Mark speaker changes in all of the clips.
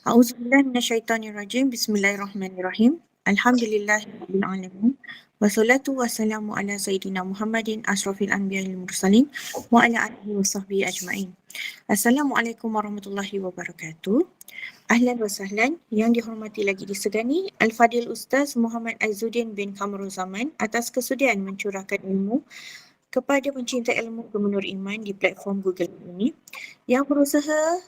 Speaker 1: A'udzubillahi minasyaitonirrajim. Bismillahirrahmanirrahim. Alhamdulillahirabbil alamin. Wassalatu wassalamu ala sayyidina Muhammadin asrofil anbiya'i wal mursalin wa ala alihi wa sahbihi ajma'in. Assalamualaikum warahmatullahi wabarakatuh. Ahlan wa sahlan yang dihormati lagi disegani Al-Fadil Ustaz Muhammad Aizuddin bin Kamrul Zaman atas kesudian mencurahkan ilmu kepada pencinta ilmu Gemenur Iman di platform Google ini yang berusaha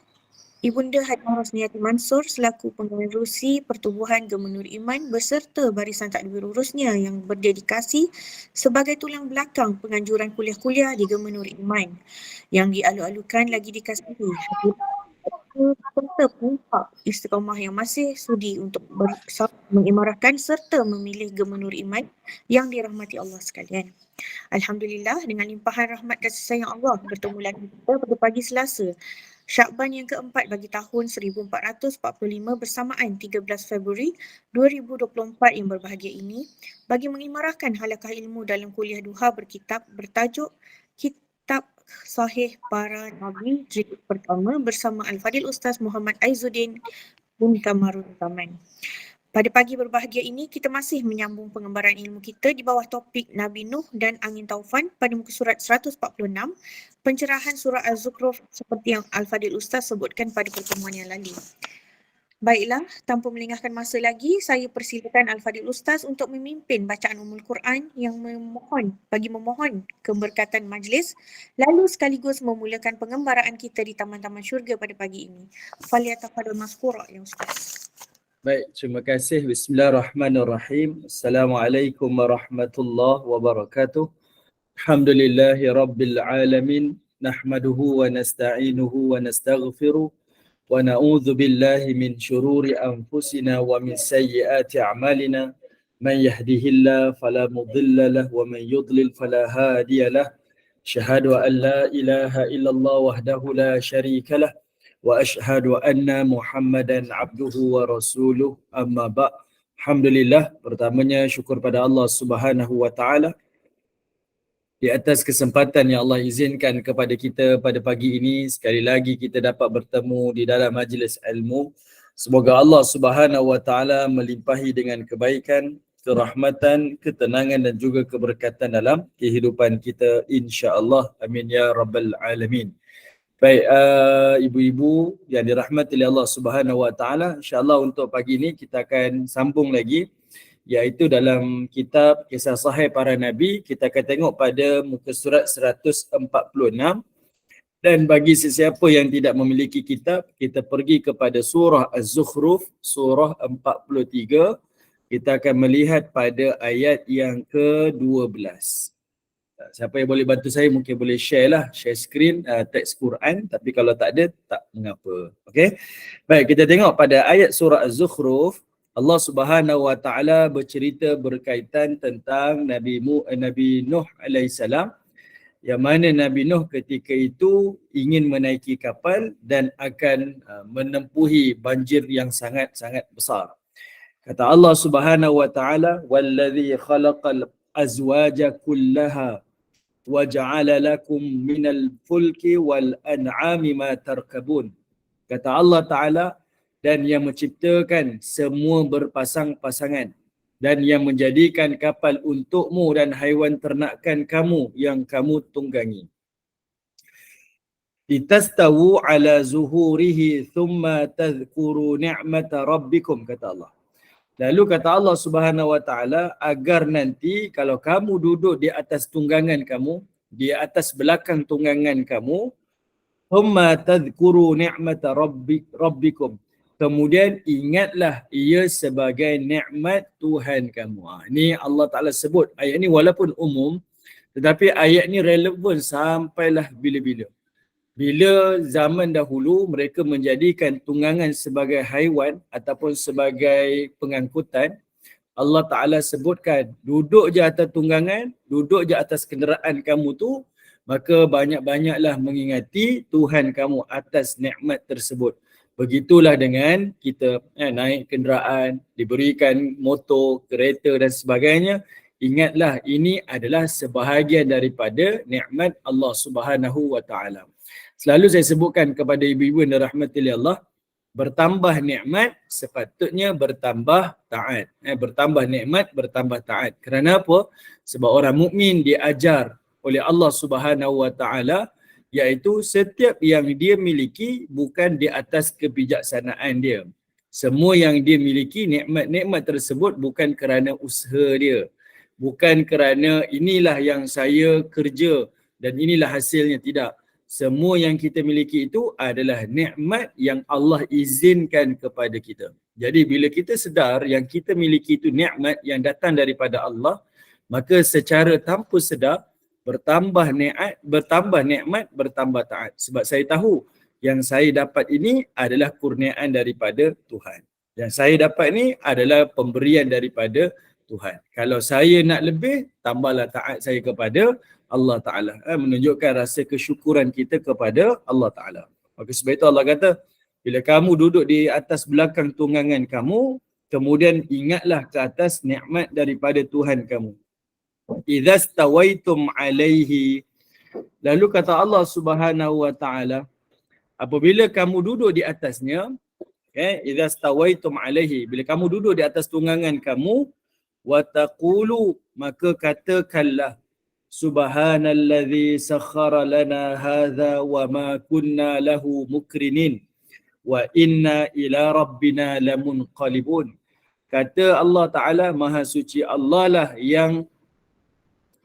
Speaker 1: Ibunda Hadiah Rosniati Mansur selaku pengerusi Pertubuhan Gemenur Iman beserta barisan takbir urusnya yang berdedikasi sebagai tulang belakang penganjuran kuliah-kuliah di Gemenur Iman yang dialu-alukan lagi dikasihi serta pengungkap istiqamah yang masih sudi untuk mengimarahkan serta memilih Gemenur Iman yang dirahmati Allah sekalian. Alhamdulillah, dengan limpahan rahmat kasih sayang Allah bertemu lagi kita pada pagi Selasa Syakban yang keempat bagi tahun 1445 bersamaan 13 Februari 2024 yang berbahagia ini bagi mengimarahkan halaqah ilmu dalam kuliah duha berkitab bertajuk Kitab Sahih Para Nabi jilid pertama bersama Al-Fadil Ustaz Muhammad Aizuddin bin Kamrul Zaman. Pada pagi berbahagia ini, kita masih menyambung pengembaraan ilmu kita di bawah topik Nabi Nuh dan Angin Taufan pada muka surat 146, pencerahan surah Az-Zukhruf seperti yang Al-Fadil Ustaz sebutkan pada pertemuan yang lalu. Baiklah, tanpa melengahkan masa lagi, saya persilakan Al-Fadil Ustaz untuk memimpin bacaan Ummul Quran yang memohon keberkatan majlis, lalu sekaligus memulakan pengembaraan kita di taman-taman syurga pada pagi ini. Falyatafadhal maskura ya Ustaz.
Speaker 2: Baik, terima kasih. Bismillahirrahmanirrahim. Assalamualaikum warahmatullahi wabarakatuh. Alhamdulillahi rabbil alamin. Nahmaduhu wa nasta'inuhu wa nastaghfiruh. Wa na'udzu billahi min syururi anfusina wa min sayyiati a'malina. Man yahdihillah fala mudilla lah wa man yudlil fala hadiya lah. Syahadu an la ilaha illallah wahdahu la syarika lah. Wa ashhadu anna Muhammadan abduhu wa rasuluh amma ba'. Alhamdulillah, pertamanya syukur pada Allah Subhanahu wa taala di atas kesempatan yang Allah izinkan kepada kita pada pagi ini. Sekali lagi kita dapat bertemu di dalam majlis ilmu. Semoga Allah Subhanahu wa taala melimpahi dengan kebaikan, kerahmatan, ketenangan dan juga keberkatan dalam kehidupan kita insya-Allah. Amin ya rabbal alamin. Baik, ibu-ibu yang dirahmati oleh Allah Subhanahu wa taala, insya-Allah untuk pagi ini kita akan sambung lagi iaitu dalam kitab Kisah Sahih Para Nabi. Kita akan tengok pada muka surat 146 dan bagi sesiapa yang tidak memiliki kitab, kita pergi kepada surah Az-Zukhruf, surah 43. Kita akan melihat pada ayat yang ke-12. Siapa yang boleh bantu saya mungkin boleh share lah, share screen teks Quran, tapi kalau tak ada tak mengapa. Okey. Baik, kita tengok pada ayat surah Az-Zukhruf, Allah Subhanahu wa taala bercerita berkaitan tentang Nabi Nuh alaihissalam, yang mana Nabi Nuh ketika itu ingin menaiki kapal dan akan menempuhi banjir yang sangat-sangat besar. Kata Allah Subhanahu wa taala, "Wallazi khalaqal azwaja kullaha وَجَعَلَ لَكُمْ مِنَ الْفُلْكِ وَالْأَنْعَامِ مَا تَرْكَبُونَ." Kata Allah Ta'ala, dan yang menciptakan semua berpasang-pasangan dan yang menjadikan kapal untukmu dan haiwan ternakan kamu yang kamu tunggangi. لِتَسْتَوُوا عَلَى زُهُورِهِ ثُمَّ تَذْكُرُوا نِعْمَةَ رَبِّكُمْ. Kata Allah. Lalu kata Allah Subhanahu wa taala, agar nanti kalau kamu duduk di atas tunggangan kamu, di atas belakang tunggangan kamu, humma tadhkuru ni'mata rabbikum. Kemudian ingatlah ia sebagai nikmat Tuhan kamu. Ini Allah Taala sebut. Ayat ini walaupun umum, tetapi ayat ini relevan sampailah bila-bila. Bila zaman dahulu mereka menjadikan tunggangan sebagai haiwan ataupun sebagai pengangkutan, Allah Ta'ala sebutkan, duduk je atas tunggangan, duduk je atas kenderaan kamu tu, maka banyak-banyaklah mengingati Tuhan kamu atas nikmat tersebut. Begitulah dengan kita naik kenderaan, diberikan motor, kereta dan sebagainya. Ingatlah ini adalah sebahagian daripada nikmat Allah Subhanahu wa taala. Selalu saya sebutkan kepada ibu-ibu yang dirahmati oleh Allah, Bertambah nikmat sepatutnya bertambah taat. Bertambah nikmat bertambah taat. Kerana apa? Sebab orang mukmin diajar oleh Allah Subhanahu wa taala iaitu setiap yang dia miliki bukan di atas kebijaksanaan dia. Semua yang dia miliki, nikmat-nikmat tersebut bukan kerana usaha dia. Bukan kerana inilah yang saya kerja dan inilah hasilnya, tidak. Semua yang kita miliki itu adalah nikmat yang Allah izinkan kepada kita. Jadi bila kita sedar yang kita miliki itu nikmat yang datang daripada Allah, maka secara tanpa sedar bertambah nikmat, bertambah taat. Sebab saya tahu yang saya dapat ini adalah kurniaan daripada Tuhan. Yang saya dapat ini adalah pemberian daripada Tuhan. Kalau saya nak lebih, tambahlah taat saya kepada Allah Ta'ala. Menunjukkan rasa kesyukuran kita kepada Allah Ta'ala. Maka sebab itu Allah kata, bila kamu duduk di atas belakang tunggangan kamu, kemudian ingatlah ke atas nikmat daripada Tuhan kamu. Idza stawaitum alaihi. Lalu kata Allah Subhanahu wa taala, apabila kamu duduk di atasnya, idza stawaitum alaihi, bila kamu duduk di atas tunggangan kamu, wa taqulu, maka katakanlah, subhanallazi sakhkhara lana hadza wa ma kunna lahu mukrinin wa inna ila rabbina lamunqalibun. Kata Allah Ta'ala, Maha Suci Allah lah yang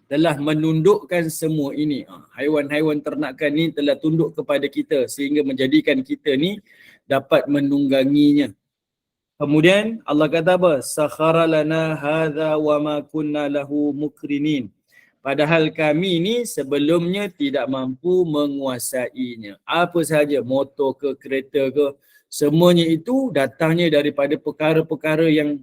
Speaker 2: telah menundukkan semua ini. Haiwan-haiwan ternakan ni telah tunduk kepada kita sehingga menjadikan kita ni dapat menungganginya. Kemudian Allah kata apa? Sakhara lana hadza wa ma kunna lahu mukrinin. Padahal kami ni sebelumnya tidak mampu menguasainya. Apa sahaja, motor ke, kereta ke, semuanya itu datangnya daripada perkara-perkara yang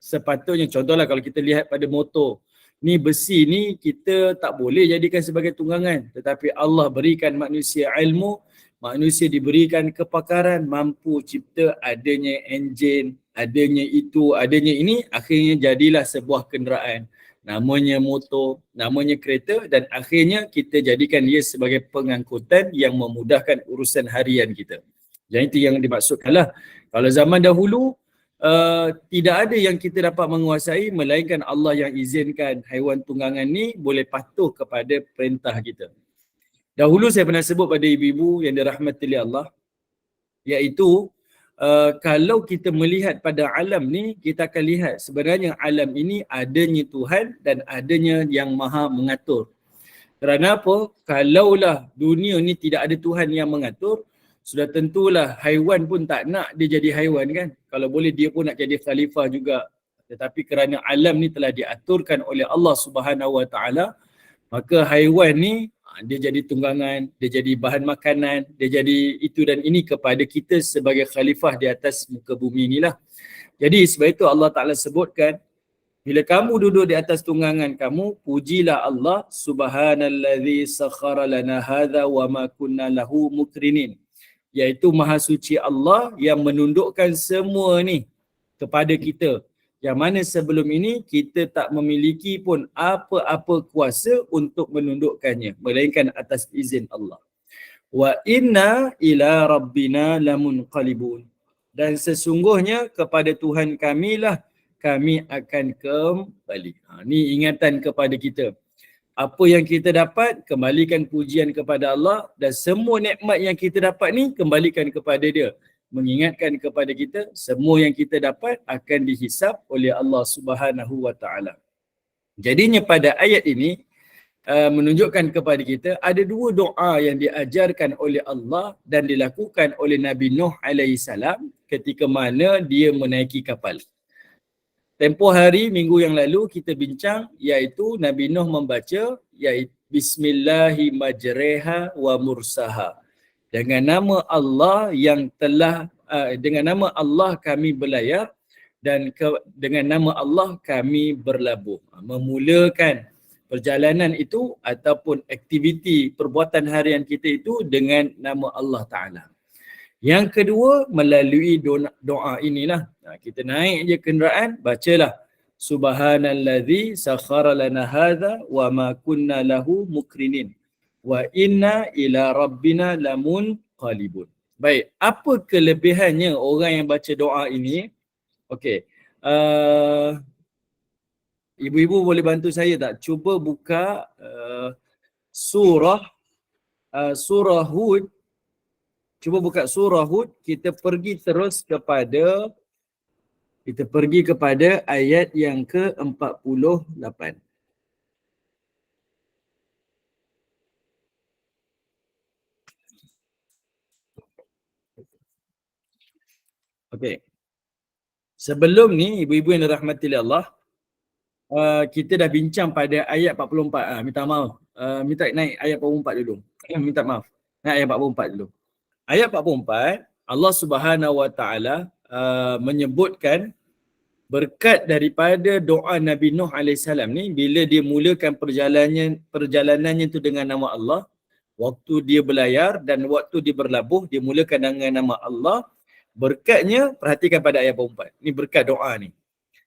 Speaker 2: sepatutnya. Contohlah kalau kita lihat pada motor, ni besi ni kita tak boleh jadikan sebagai tunggangan. Tetapi Allah berikan manusia ilmu, manusia diberikan kepakaran, mampu cipta adanya enjin, adanya itu, adanya ini, akhirnya jadilah sebuah kenderaan. Namanya motor, namanya kereta, dan akhirnya kita jadikan dia sebagai pengangkutan yang memudahkan urusan harian kita. Yang itu yang dimaksudkanlah. Kalau zaman dahulu, tidak ada yang kita dapat menguasai melainkan Allah yang izinkan haiwan tunggangan ni boleh patuh kepada perintah kita. Dahulu saya pernah sebut pada ibu-ibu yang dirahmati oleh Allah, iaitu kalau kita melihat pada alam ni, kita akan lihat sebenarnya alam ini adanya Tuhan dan adanya yang maha mengatur. Kerana apa? Kalaulah dunia ni tidak ada Tuhan yang mengatur, sudah tentulah haiwan pun tak nak dia jadi haiwan kan. Kalau boleh dia pun nak jadi khalifah juga. Tetapi kerana alam ni telah diaturkan oleh Allah Subhanahu Wa Taala, maka haiwan ni dia jadi tunggangan, dia jadi bahan makanan, dia jadi itu dan ini kepada kita sebagai khalifah di atas muka bumi inilah. Jadi sebab itu Allah Ta'ala sebutkan, bila kamu duduk di atas tunggangan kamu, pujilah Allah, subhanallazi sakhara lana hadza wa ma kunna lahu mukrinin. Iaitu Maha Suci Allah yang menundukkan semua ni kepada kita. Yang mana sebelum ini kita tak memiliki pun apa-apa kuasa untuk menundukkannya, melainkan atas izin Allah. Wa inna ila rabbina lamunqalibun. Dan sesungguhnya kepada Tuhan kamilah kami akan kembali. Ni ingatan kepada kita. Apa yang kita dapat, kembalikan pujian kepada Allah, dan semua nikmat yang kita dapat ni kembalikan kepada Dia. Mengingatkan kepada kita semua yang kita dapat akan dihisap oleh Allah Subhanahu Wa Taala. Jadinya pada ayat ini menunjukkan kepada kita ada dua doa yang diajarkan oleh Allah dan dilakukan oleh Nabi Nuh alaihissalam ketika mana dia menaiki kapal. Tempoh hari minggu yang lalu kita bincang iaitu Nabi Nuh membaca iaitu Bismillahi majreha wa mursaha. Dengan nama Allah yang telah dengan nama Allah kami berlayar dan dengan nama Allah kami berlabuh. Memulakan perjalanan itu ataupun aktiviti perbuatan harian kita itu dengan nama Allah Ta'ala. Yang kedua, melalui doa inilah. Kita naik je kenderaan, bacalah Subhanallazi sakhara lana hadza wa ma kunna lahu mukrinin wa inna ila rabbina lamunqalibun. Baik, apa kelebihannya orang yang baca doa ini? Okey. Ibu-ibu boleh bantu saya tak? Cuba buka surah surah Hud. Cuba buka surah Hud, kita pergi kepada ayat yang ke-48. Okey. Sebelum ni ibu-ibu yang dirahmati oleh Allah, kita dah bincang pada ayat 44. Minta maaf. Minta naik ayat 44 dulu. Minta maaf. Naik ayat 44 dulu. Ayat 44, Allah Subhanahu Wa Taala menyebutkan berkat daripada doa Nabi Nuh AS ni, bila dia mulakan perjalanannya tu dengan nama Allah, waktu dia berlayar dan waktu dia berlabuh, dia mulakan dengan nama Allah. Berkatnya, perhatikan pada ayat 44. Ni berkat doa ni.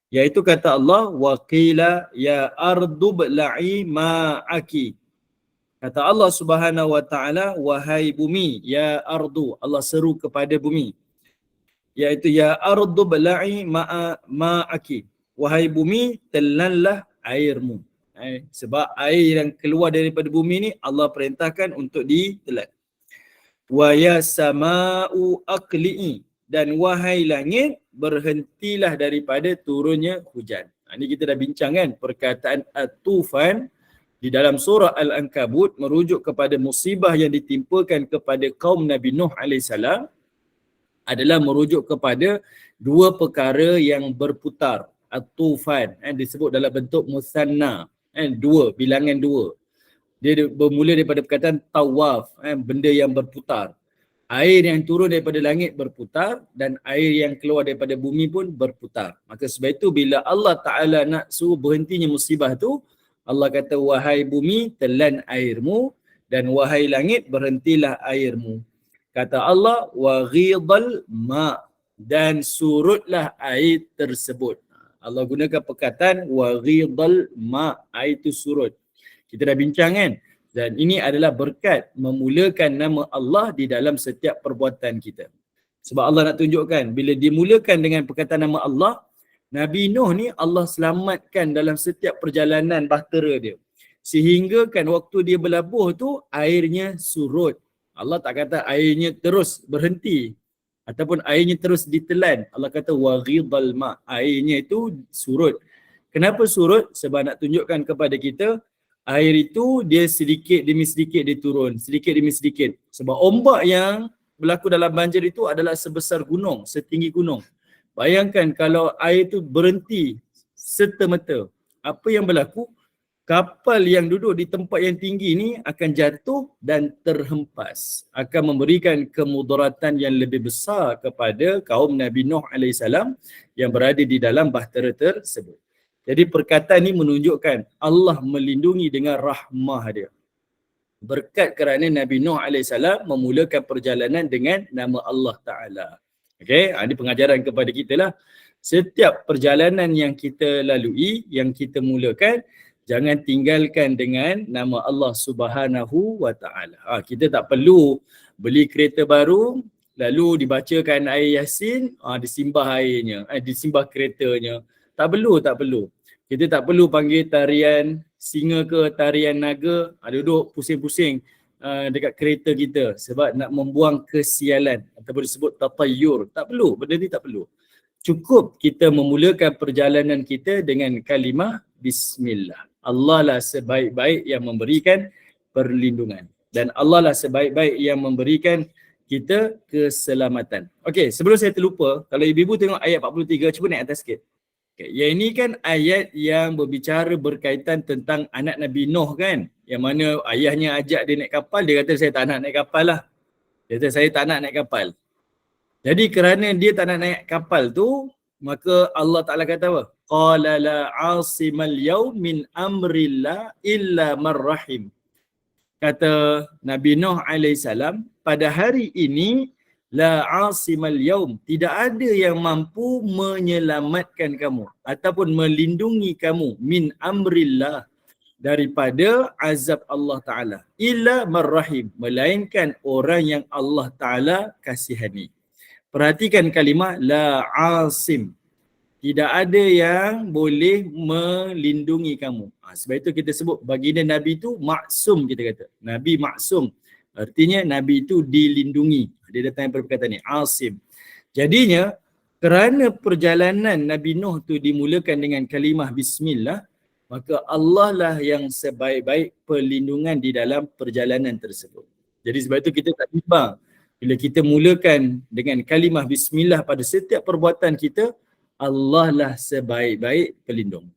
Speaker 2: Iaitu kata Allah, wa qila ya ardu bla'i ma'aki. Kata Allah Subhanahu Wa Taala, wahai bumi, ya ardu, Allah seru kepada bumi. Iaitu ya ardu bla'i ma'aki. Wahai bumi, telanlah airmu. Sebab air yang keluar daripada bumi ni Allah perintahkan untuk ditelan. Wa ya sama'u aqli'i, dan wahai langit, berhentilah daripada turunnya hujan. Ini kita dah bincang kan, perkataan at-tufan di dalam surah Al-Ankabut merujuk kepada musibah yang ditimpakan kepada kaum Nabi Nuh AS, adalah merujuk kepada dua perkara yang berputar. At-tufan disebut dalam bentuk musanna, dua, bilangan dua. Dia bermula daripada perkataan tawaf, benda yang berputar. Air yang turun daripada langit berputar dan air yang keluar daripada bumi pun berputar. Maka sebab itu bila Allah Ta'ala nak suruh berhentinya musibah tu, Allah kata, wahai bumi, telan airmu, dan wahai langit, berhentilah airmu. Kata Allah, wa ghidal ma', dan surutlah air tersebut. Allah gunakan perkataan wa ghidal ma', air itu surut. Kita dah bincang kan? Dan ini adalah berkat memulakan nama Allah di dalam setiap perbuatan kita. Sebab Allah nak tunjukkan, bila dimulakan dengan perkataan nama Allah, Nabi Nuh ni Allah selamatkan dalam setiap perjalanan bahtera dia. Sehingga kan waktu dia berlabuh tu, airnya surut. Allah tak kata airnya terus berhenti ataupun airnya terus ditelan. Allah kata wa ghidal ma', airnya itu surut. Kenapa surut? Sebab nak tunjukkan kepada kita, air itu dia sedikit demi sedikit dia turun, sedikit demi sedikit. Sebab ombak yang berlaku dalam banjir itu adalah sebesar gunung, setinggi gunung. Bayangkan kalau air itu berhenti serta-merta, apa yang berlaku? Kapal yang duduk di tempat yang tinggi ni akan jatuh dan terhempas. Akan memberikan kemudaratan yang lebih besar kepada kaum Nabi Nuh AS yang berada di dalam bahtera tersebut. Jadi perkataan ini menunjukkan Allah melindungi dengan rahmah dia. Berkat kerana Nabi Nuh AS memulakan perjalanan dengan nama Allah Ta'ala. Okey, ini pengajaran kepada kita lah. Setiap perjalanan yang kita lalui, yang kita mulakan, jangan tinggalkan dengan nama Allah Subhanahu Wa Ta'ala. Kita tak perlu beli kereta baru, lalu dibacakan ayat Yasin, disimbah airnya, disimbah keretanya. Tak perlu. Kita tak perlu panggil tarian singa ke tarian naga, duduk pusing-pusing dekat kereta kita sebab nak membuang kesialan ataupun disebut tatayyur. Tak perlu, benda ni tak perlu. Cukup kita memulakan perjalanan kita dengan kalimah Bismillah. Allah lah sebaik-baik yang memberikan perlindungan. Dan Allah lah sebaik-baik yang memberikan kita keselamatan. Okey, sebelum saya terlupa, kalau ibu-ibu tengok ayat 43, cuba naik atas sikit. Okay, yang ini kan ayat yang berbicara berkaitan tentang anak Nabi Nuh kan. Yang mana ayahnya ajak dia naik kapal, dia kata saya tak nak naik kapal lah. Dia kata saya tak nak naik kapal. Jadi kerana dia tak nak naik kapal tu, maka Allah Ta'ala kata apa? Qala la asimal yawm min amrillah illa marrahim. Kata Nabi Nuh AS, pada hari ini la asimal yaum, tidak ada yang mampu menyelamatkan kamu ataupun melindungi kamu min amrillah, daripada azab Allah Ta'ala. Illa marrahim, melainkan orang yang Allah Ta'ala kasihani. Perhatikan kalimah la asim. Tidak ada yang boleh melindungi kamu. Sebab itu kita sebut baginda Nabi itu maksum, kita kata. Nabi maksum. Artinya Nabi itu dilindungi. Dia datang daripada perkataan ni, asim. Jadinya, kerana perjalanan Nabi Nuh tu dimulakan dengan kalimah bismillah, maka Allah lah yang sebaik-baik perlindungan di dalam perjalanan tersebut. Jadi sebab itu kita tak bimbang. Bila kita mulakan dengan kalimah bismillah pada setiap perbuatan kita, Allah lah sebaik-baik pelindung.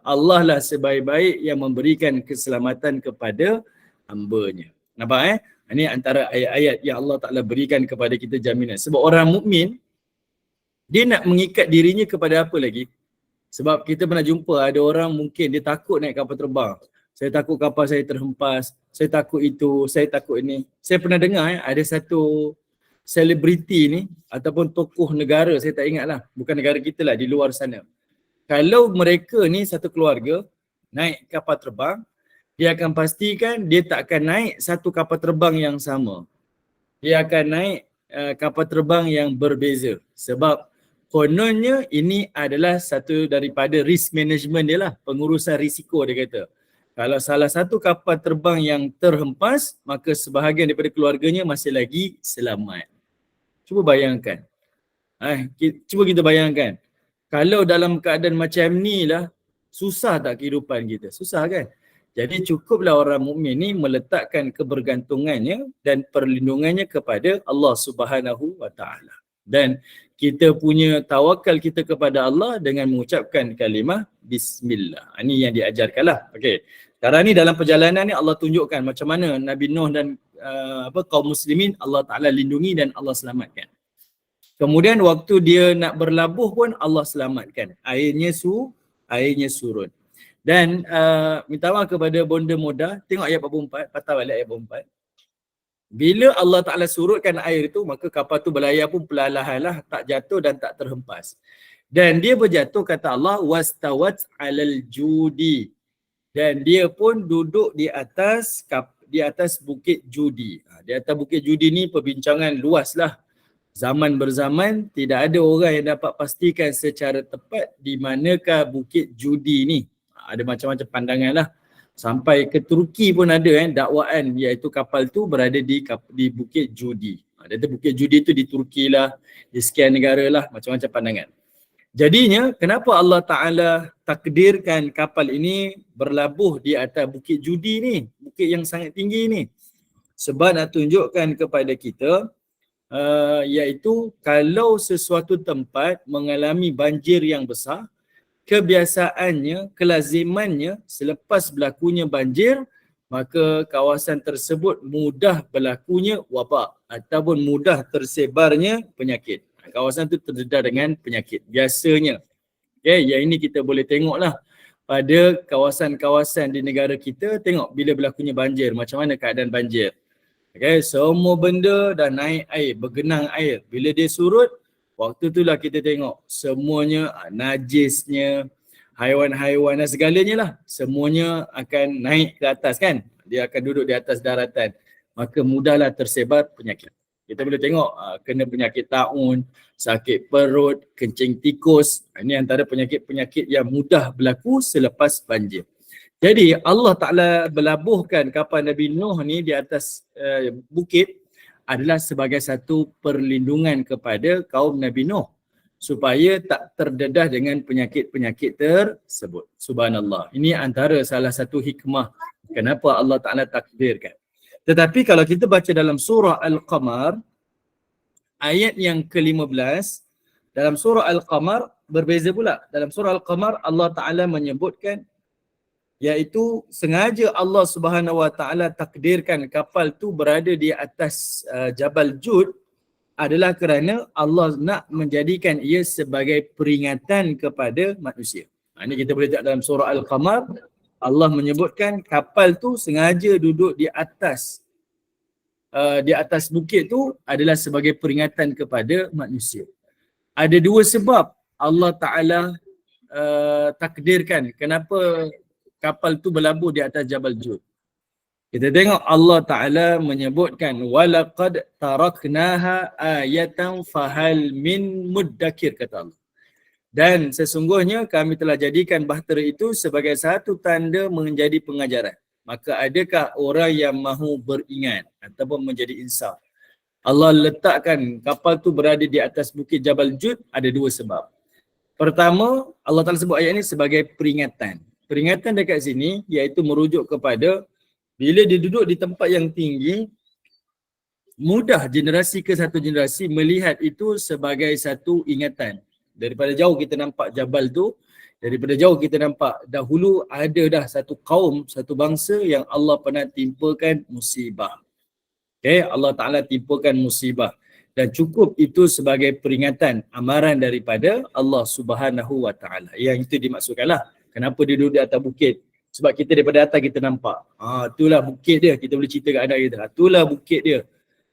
Speaker 2: Allah lah sebaik-baik yang memberikan keselamatan kepada hamba-Nya. Nampak Ini antara ayat-ayat yang Allah Ta'ala berikan kepada kita jaminan. Sebab orang mukmin dia nak mengikat dirinya kepada apa lagi? Sebab kita pernah jumpa ada orang mungkin dia takut naik kapal terbang. Saya takut kapal saya terhempas, saya takut itu, saya takut ini. Saya pernah dengar ada satu selebriti ni ataupun tokoh negara, saya tak ingat lah, bukan negara kita lah, di luar sana. Kalau mereka ni satu keluarga naik kapal terbang, dia akan pastikan dia tak akan naik satu kapal terbang yang sama. Dia akan naik kapal terbang yang berbeza. Sebab kononnya ini adalah satu daripada risk management dia lah, pengurusan risiko dia kata. Kalau salah satu kapal terbang yang terhempas, maka sebahagian daripada keluarganya masih lagi selamat. Cuba bayangkan. Cuba kita bayangkan. Kalau dalam keadaan macam ni lah, susah tak kehidupan kita? Susah kan? Jadi cukuplah orang mukmin ni meletakkan kebergantungannya dan perlindungannya kepada Allah Subhanahu Wa Taala. Dan kita punya tawakal kita kepada Allah dengan mengucapkan kalimah bismillah. Ini yang diajarkanlah. Okey. Sekarang ni dalam perjalanan ni Allah tunjukkan macam mana Nabi Nuh dan kaum muslimin Allah Taala lindungi dan Allah selamatkan. Kemudian waktu dia nak berlabuh pun Allah selamatkan. Airnya surut. Dan minta maaf kepada bonda muda, tengok ayat 44, patah balik ayat 44. Bila Allah Ta'ala surutkan air itu, maka kapal tu berlayar pun perlahan lah, tak jatuh dan tak terhempas. Dan dia berjatuh, kata Allah, wastawat alal judi. Dan dia pun duduk di atas bukit judi. Di atas bukit judi ni perbincangan luas lah. Zaman berzaman, tidak ada orang yang dapat pastikan secara tepat di manakah bukit judi ni. Ada macam-macam pandangan lah. Sampai ke Turki pun ada dakwaan, iaitu kapal tu berada di Bukit Judi. Dia Bukit Judi tu di Turki lah, di sekian negara lah, macam-macam pandangan. Jadinya, kenapa Allah Ta'ala takdirkan kapal ini berlabuh di atas Bukit Judi ni, bukit yang sangat tinggi ni? Sebab nak tunjukkan kepada kita, iaitu kalau sesuatu tempat mengalami banjir yang besar, kebiasaannya, kelazimannya selepas berlakunya banjir, maka kawasan tersebut mudah berlakunya wabak ataupun mudah tersebarnya penyakit. Kawasan itu terdedah dengan penyakit biasanya. Okay, yang ini kita boleh tengoklah pada kawasan-kawasan di negara kita, tengok bila berlakunya banjir, macam mana keadaan banjir. Okay, semua benda dah naik air, bergenang air. Bila dia surut, waktu itulah kita tengok semuanya najisnya, haiwan-haiwan dan segalanya lah, semuanya akan naik ke atas kan. Dia akan duduk di atas daratan. Maka mudahlah tersebar penyakit. Kita boleh tengok kena penyakit taun, sakit perut, kencing tikus. Ini antara penyakit-penyakit yang mudah berlaku selepas banjir. Jadi Allah Ta'ala berlabuhkan kapal Nabi Nuh ni di atas bukit adalah sebagai satu perlindungan kepada kaum Nabi Nuh supaya tak terdedah dengan penyakit-penyakit tersebut. Subhanallah. Ini antara salah satu hikmah kenapa Allah Ta'ala takdirkan. Tetapi kalau kita baca dalam surah Al-Qamar, ayat yang ke-15, dalam surah Al-Qamar berbeza pula. Dalam surah Al-Qamar Allah Ta'ala menyebutkan iaitu sengaja Allah Subhanahu Wa Ta'ala takdirkan kapal tu berada di atas Jabal Jud adalah kerana Allah nak menjadikan ia sebagai peringatan kepada manusia. Ini kita boleh tengok dalam surah Al-Qamar, Allah menyebutkan kapal tu sengaja duduk di atas bukit tu adalah sebagai peringatan kepada manusia. Ada dua sebab Allah Ta'ala takdirkan kenapa kapal tu berlabuh di atas Jabal Jud. Kita tengok Allah Ta'ala menyebutkan walaqad taraknaha ayatan fahal min muddakir, kata Allah. Dan sesungguhnya kami telah jadikan bahtera itu sebagai satu tanda menjadi pengajaran. Maka adakah orang yang mahu beringat ataupun menjadi insaf? Allah letakkan kapal tu berada di atas bukit Jabal Jud ada dua sebab. Pertama, Allah Ta'ala sebut ayat ini sebagai peringatan. Peringatan dekat sini iaitu merujuk kepada bila dia duduk di tempat yang tinggi, mudah generasi ke satu generasi melihat itu sebagai satu ingatan. Daripada jauh kita nampak Jabal tu, daripada jauh kita nampak dahulu ada dah satu kaum, satu bangsa yang Allah pernah timpakan musibah. Okay, Allah Ta'ala timpakan musibah. Dan cukup itu sebagai peringatan, amaran daripada Allah Subhanahu Wa Ta'ala. Yang itu dimaksudkanlah. Kenapa dia duduk di atas bukit? Sebab kita daripada atas kita nampak. Itulah bukit dia. Kita boleh cerita kat anak kita. Itulah bukit dia.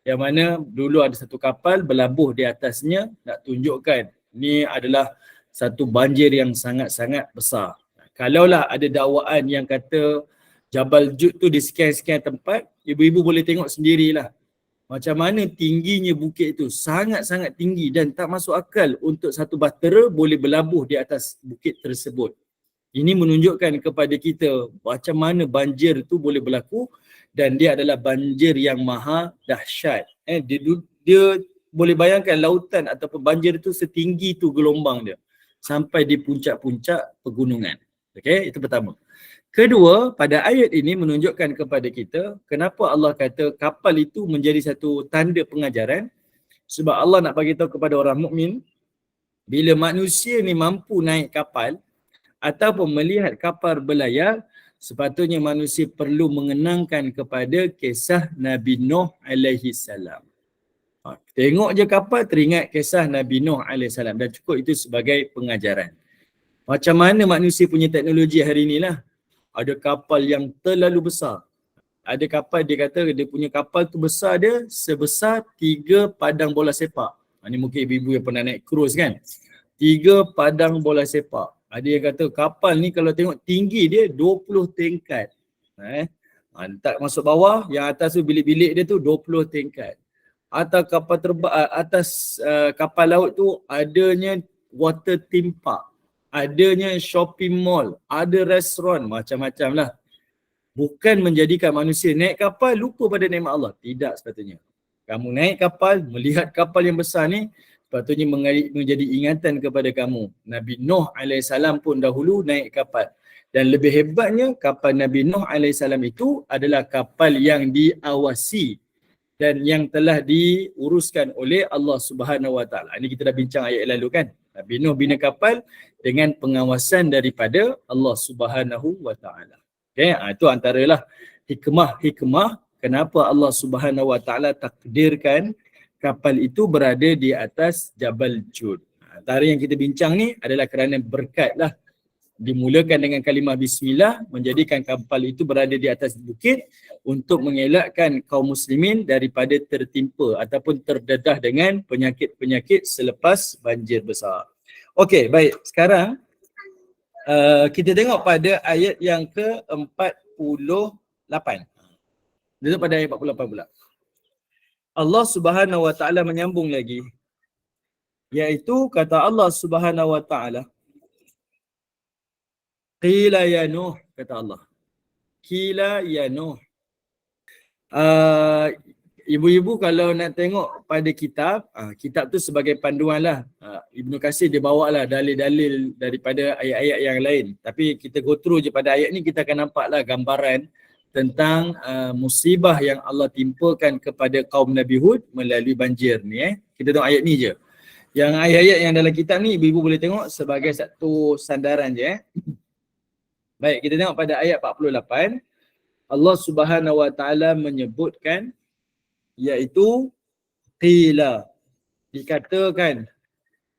Speaker 2: Yang mana dulu ada satu kapal berlabuh di atasnya nak tunjukkan ni adalah satu banjir yang sangat-sangat besar. Kalaulah ada dakwaan yang kata Jabal Jud tu di sekian-sekian tempat, ibu-ibu boleh tengok sendirilah. Macam mana tingginya bukit itu, sangat-sangat tinggi dan tak masuk akal untuk satu bahtera boleh berlabuh di atas bukit tersebut. Ini menunjukkan kepada kita macam mana banjir tu boleh berlaku dan dia adalah banjir yang maha dahsyat. Dia boleh bayangkan lautan ataupun banjir itu setinggi tu gelombang dia sampai di puncak-puncak pegunungan. Okey, itu pertama. Kedua, pada ayat ini menunjukkan kepada kita kenapa Allah kata kapal itu menjadi satu tanda pengajaran, sebab Allah nak bagi tahu kepada orang mukmin bila manusia ni mampu naik kapal ataupun melihat kapal berlayar, sepatutnya manusia perlu mengenangkan kepada kisah Nabi Nuh alaihi salam. Tengok je kapal, teringat kisah Nabi Nuh AS dan cukup itu sebagai pengajaran. Macam mana manusia punya teknologi hari ni lah. Ada kapal yang terlalu besar. Ada kapal dia kata dia punya kapal tu besar dia sebesar 3 padang bola sepak. Ini mungkin ibu-ibu yang pernah naik cruise kan. 3 padang bola sepak. Ada yang kata kapal ni kalau tengok tinggi dia 20 tingkat. Tak masuk bawah, yang atas tu bilik-bilik dia tu 20 tingkat. Atau kapal terbang atas kapal laut tu adanya water theme park, adanya shopping mall, ada restoran, macam-macam lah. Bukan menjadikan manusia naik kapal lupa pada nikmat Allah. Tidak sepatutnya. Kamu naik kapal, melihat kapal yang besar ni, sepatutnya menjadi ingatan kepada kamu. Nabi Nuh AS pun dahulu naik kapal. Dan lebih hebatnya kapal Nabi Nuh AS itu adalah kapal yang diawasi dan yang telah diuruskan oleh Allah Subhanahu Wa Ta'ala. Ini kita dah bincang ayat lalu kan. Nabi Nuh bina kapal dengan pengawasan daripada Allah Subhanahu Wa Ta'ala. Okay, itu antaralah hikmah kenapa Allah Subhanahu Wa Ta'ala takdirkan kapal itu berada di atas Jabal Jud. Antara yang kita bincang ni adalah kerana berkat lah. Dimulakan dengan kalimah bismillah, menjadikan kapal itu berada di atas bukit untuk mengelakkan kaum muslimin daripada tertimpa ataupun terdedah dengan penyakit-penyakit selepas banjir besar. Okey, baik. Sekarang kita tengok pada ayat yang ke-48. Kita pada ayat 48 pula. Allah Subhanahu Wa Ta'ala menyambung lagi, iaitu kata Allah Subhanahu Wa Ta'ala, Qila ya Nuh, kata Allah. Qila ya Nuh. Ibu-ibu kalau nak tengok pada kitab, kitab tu sebagai panduan lah. Ibnu Katsir dia bawa lah dalil-dalil daripada ayat-ayat yang lain. Tapi kita go through je pada ayat ni, kita akan nampak lah gambaran tentang musibah yang Allah timpakan kepada kaum Nabi Hud melalui banjir ni. Kita tengok ayat ni je. Yang ayat-ayat yang dalam kitab ni ibu-ibu boleh tengok sebagai satu sandaran je. Baik, kita tengok pada ayat 48. Allah Subhanahu Wa Ta'ala menyebutkan, iaitu qila, dikatakan,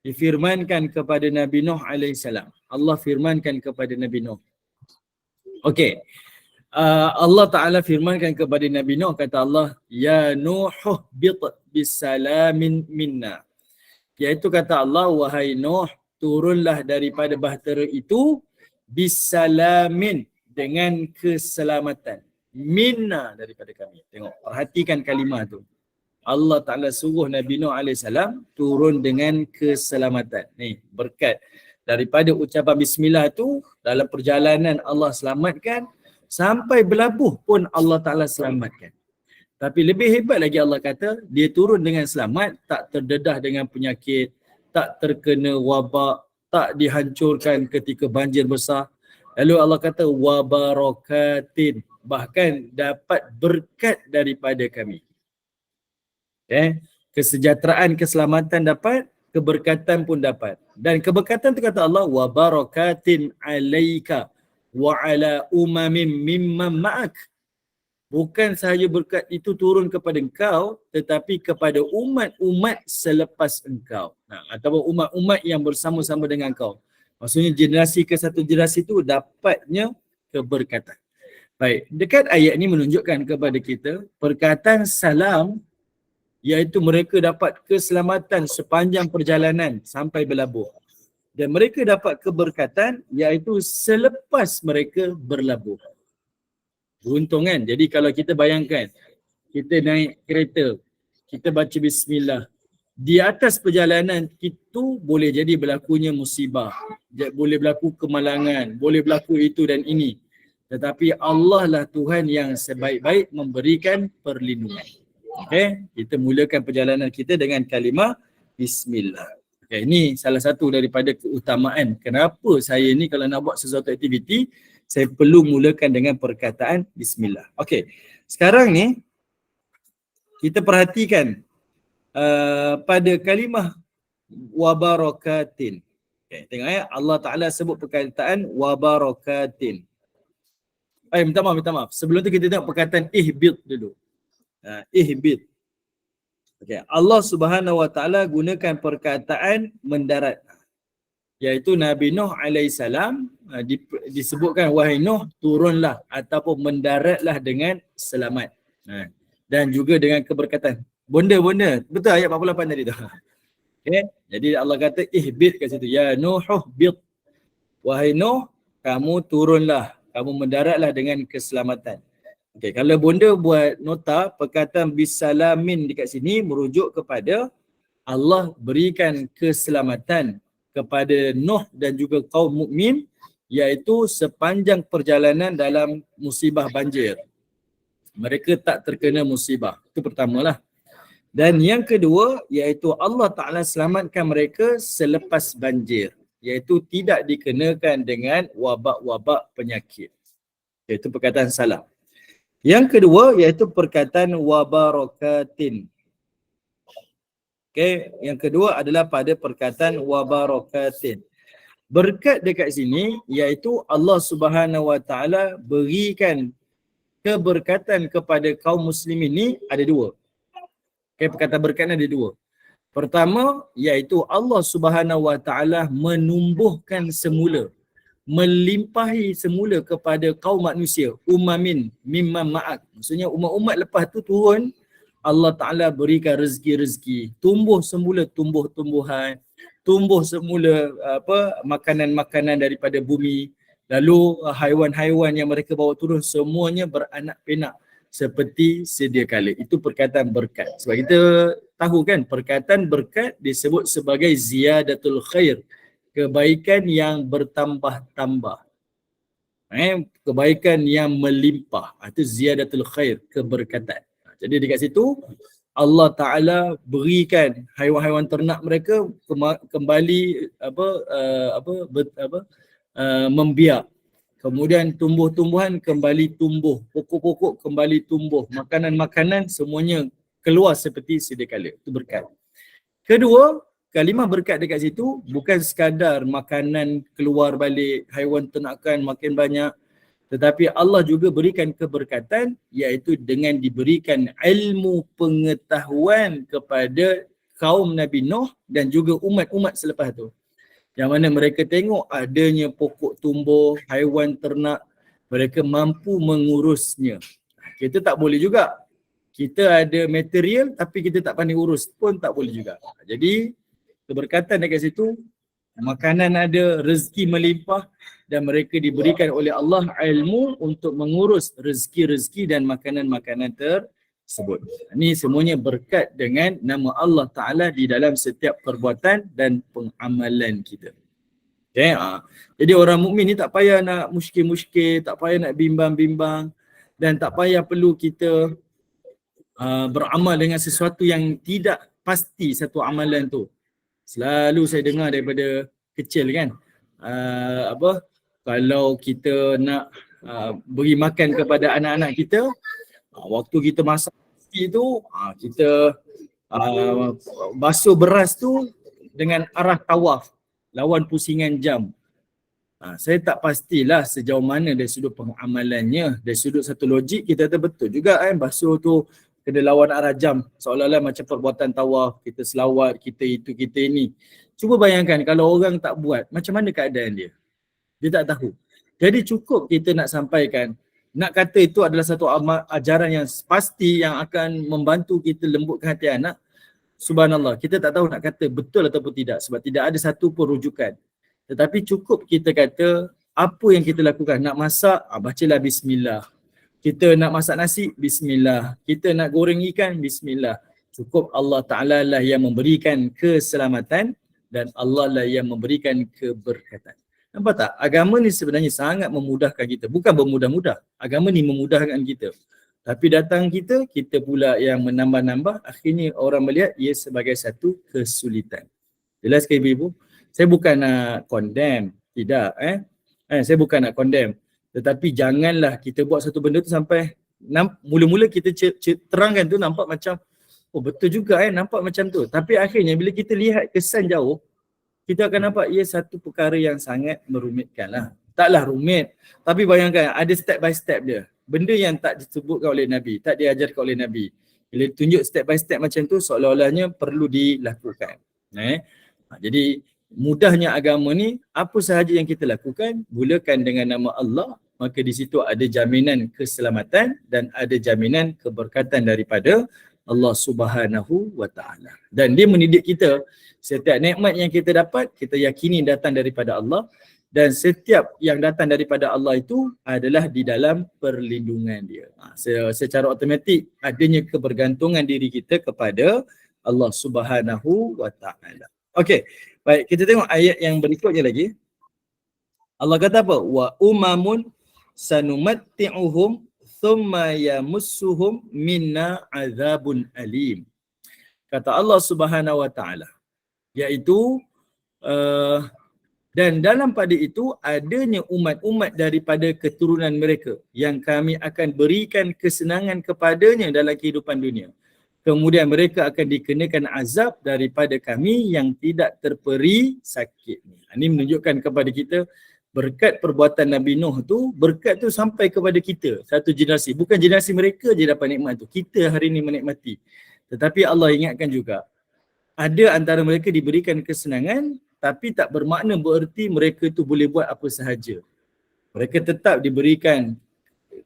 Speaker 2: difirmankan kepada Nabi Nuh AS. Allah firmankan kepada Nabi Nuh. Okey. Allah Ta'ala firmankan kepada Nabi Nuh, kata Allah, ya Nuh bit bisalamin minna. Iaitu kata Allah, wahai Nuh, turunlah daripada bahtera itu bisalamin, dengan keselamatan. Minna, daripada kami. Tengok, perhatikan kalimah tu. Allah Ta'ala suruh Nabi Nuh AS turun dengan keselamatan. Ni, berkat. Daripada ucapan bismillah tu, dalam perjalanan Allah selamatkan, sampai berlabuh pun Allah Ta'ala selamatkan. Tapi lebih hebat lagi Allah kata, dia turun dengan selamat, tak terdedah dengan penyakit, tak terkena wabak, tak dihancurkan ketika banjir besar. Lalu Allah kata, wabarakatin, bahkan dapat berkat daripada kami. Kesejahteraan, keselamatan dapat, keberkatan pun dapat. Dan keberkatan tu kata Allah, wa barakatin alaika wa ala umamin mimman ma'ak. Bukan sahaja berkat itu turun kepada engkau, tetapi kepada umat-umat selepas engkau. Atau umat-umat yang bersama-sama dengan engkau. Maksudnya generasi ke satu generasi itu dapatnya keberkatan. Baik, dekat ayat ini menunjukkan kepada kita perkataan salam, iaitu mereka dapat keselamatan sepanjang perjalanan sampai berlabuh. Dan mereka dapat keberkatan iaitu selepas mereka berlabuh. Beruntung kan? Jadi kalau kita bayangkan, kita naik kereta, kita baca bismillah, di atas perjalanan itu boleh jadi berlakunya musibah, boleh berlaku kemalangan, boleh berlaku itu dan ini. Tetapi Allah lah Tuhan yang sebaik-baik memberikan perlindungan. Kita mulakan perjalanan kita dengan kalimah bismillah. Ini salah satu daripada keutamaan kenapa saya ni kalau nak buat sesuatu aktiviti, saya perlu mulakan dengan perkataan bismillah. Sekarang ni kita perhatikan pada kalimah wabarakatin. Tengok Allah Ta'ala sebut perkataan wabarakatin. Minta maaf. Sebelum tu kita tengok perkataan ihbit dulu. Ihbit. Allah Subhanahu Wa Ta'ala gunakan perkataan mendarat, iaitu Nabi Nuh AS disebutkan, wahai Nuh, turunlah ataupun mendaratlah dengan selamat. Dan juga dengan keberkatan. Bonda. Betul ayat 48 tadi tu. Jadi Allah kata ihbit kat situ. Ya Nuhuh bit. Wahai Nuh, kamu turunlah, kamu mendaratlah dengan keselamatan. Kalau bonda buat nota, perkataan bisalamin dekat sini merujuk kepada Allah berikan keselamatan kepada Nuh dan juga kaum mukmin, iaitu sepanjang perjalanan dalam musibah banjir. Mereka tak terkena musibah. Itu pertamalah. Dan yang kedua, iaitu Allah Ta'ala selamatkan mereka selepas banjir, iaitu tidak dikenakan dengan wabak-wabak penyakit. Itu perkataan salah. Yang kedua iaitu perkataan wabarakatin. Yang kedua adalah pada perkataan wabarakatin. Berkat dekat sini iaitu Allah Subhanahu Wa Ta'ala berikan keberkatan kepada kaum muslimin ni ada dua. Perkataan berkat ada dua. Pertama iaitu Allah Subhanahu Wa Ta'ala menumbuhkan semula, melimpahi semula kepada kaum manusia, umamin mimman ma'ak. Maksudnya umat-umat lepas tu turun, Allah Ta'ala berikan rezeki-rezeki, tumbuh semula tumbuh-tumbuhan, tumbuh semula makanan-makanan daripada bumi. Lalu haiwan-haiwan yang mereka bawa turun semuanya beranak pinak seperti sedia kala. Itu perkataan berkat. Sebab kita tahu kan, perkataan berkat disebut sebagai ziyadatul khair, kebaikan yang bertambah-tambah. Kebaikan yang melimpah. Itu ziyadatul khair, keberkatan. Jadi dekat situ Allah Ta'ala berikan haiwan-haiwan ternak mereka kembali membiak. Kemudian tumbuh-tumbuhan kembali tumbuh, pokok-pokok kembali tumbuh, makanan-makanan semuanya keluar seperti sedia kala. Itu berkat. Kedua, kalimah berkat dekat situ bukan sekadar makanan keluar balik, haiwan ternakan makin banyak, tetapi Allah juga berikan keberkatan iaitu dengan diberikan ilmu pengetahuan kepada kaum Nabi Nuh dan juga umat-umat selepas tu. Yang mana mereka tengok adanya pokok tumbuh, haiwan ternak, mereka mampu mengurusnya. Kita tak boleh juga. Kita ada material tapi kita tak pandai urus pun tak boleh juga. Jadi keberkatan dekat situ makanan ada, rezeki melimpah, dan mereka diberikan oleh Allah ilmu untuk mengurus rezeki-rezeki dan makanan-makanan tersebut. Ini semuanya berkat dengan nama Allah Ta'ala di dalam setiap perbuatan dan pengamalan kita. Okay, jadi orang mukmin ni tak payah nak muskil-muskil, tak payah nak bimbang-bimbang, dan tak payah perlu kita beramal dengan sesuatu yang tidak pasti satu amalan tu. Selalu saya dengar daripada kecil kan, kalau kita nak beri makan kepada anak-anak kita, waktu kita masak tu, kita basuh beras tu dengan arah tawaf, lawan pusingan jam. Saya tak pastilah sejauh mana dari sudut pengamalannya. Dari sudut satu logik kita kata betul juga kan, basuh tu kena lawan arah jam, seolah-olah macam perbuatan tawaf, kita selawat, kita itu, kita ini. Cuba bayangkan kalau orang tak buat, macam mana keadaan dia? Dia tak tahu. Jadi cukup kita nak sampaikan, nak kata itu adalah satu ajaran yang pasti yang akan membantu kita lembutkan hati anak. Subhanallah, kita tak tahu nak kata betul ataupun tidak, sebab tidak ada satu pun rujukan. Tetapi cukup kita kata apa yang kita lakukan. Nak masak, bacalah bismillah. Kita nak masak nasi, bismillah. Kita nak goreng ikan, bismillah. Cukup Allah Ta'ala lah yang memberikan keselamatan dan Allah lah yang memberikan keberkatan. Nampak tak? Agama ni sebenarnya sangat memudahkan kita. Bukan bermudah-mudah. Agama ni memudahkan kita. Tapi datang kita pula yang menambah-nambah, akhirnya orang melihat ia sebagai satu kesulitan. Jelas ke ibu-ibu? Saya bukan nak condemn, tidak. Saya bukan nak condemn. Tetapi janganlah kita buat satu benda tu sampai mula-mula kita terangkan tu nampak macam, oh betul juga nampak macam tu. Tapi akhirnya bila kita lihat kesan jauh, kita akan nampak ia satu perkara yang sangat merumitkan lah. Taklah rumit, tapi bayangkan ada step by step dia. Benda yang tak disebutkan oleh Nabi, tak diajarkan oleh Nabi. Bila tunjuk step by step macam tu, seolah-olahnya perlu dilakukan. Jadi mudahnya agama ni, apa sahaja yang kita lakukan, mulakan dengan nama Allah, maka di situ ada jaminan keselamatan dan ada jaminan keberkatan daripada Allah Subhanahu wa Ta'ala. Dan dia mendidik kita, setiap nikmat yang kita dapat, kita yakini datang daripada Allah, dan setiap yang datang daripada Allah itu adalah di dalam perlindungan dia. Secara automatik adanya kebergantungan diri kita kepada Allah Subhanahu wa Ta'ala. Okey, baik, kita tengok ayat yang berikutnya lagi. Allah kata apa? Wa umamun sanumatti'uhum thumma yamussuhum minna azabun alim. Kata Allah Subhanahu wa Ta'ala, iaitu dan dalam pada itu adanya umat-umat daripada keturunan mereka yang kami akan berikan kesenangan kepadanya dalam kehidupan dunia. Kemudian mereka akan dikenakan azab daripada kami yang tidak terperi sakitnya. Ini menunjukkan kepada kita berkat perbuatan Nabi Nuh tu, berkat tu sampai kepada kita, satu generasi. Bukan generasi mereka je dapat nikmat tu, kita hari ini menikmati. Tetapi Allah ingatkan juga, ada antara mereka diberikan kesenangan, tapi tak bermakna bererti mereka tu boleh buat apa sahaja. Mereka tetap diberikan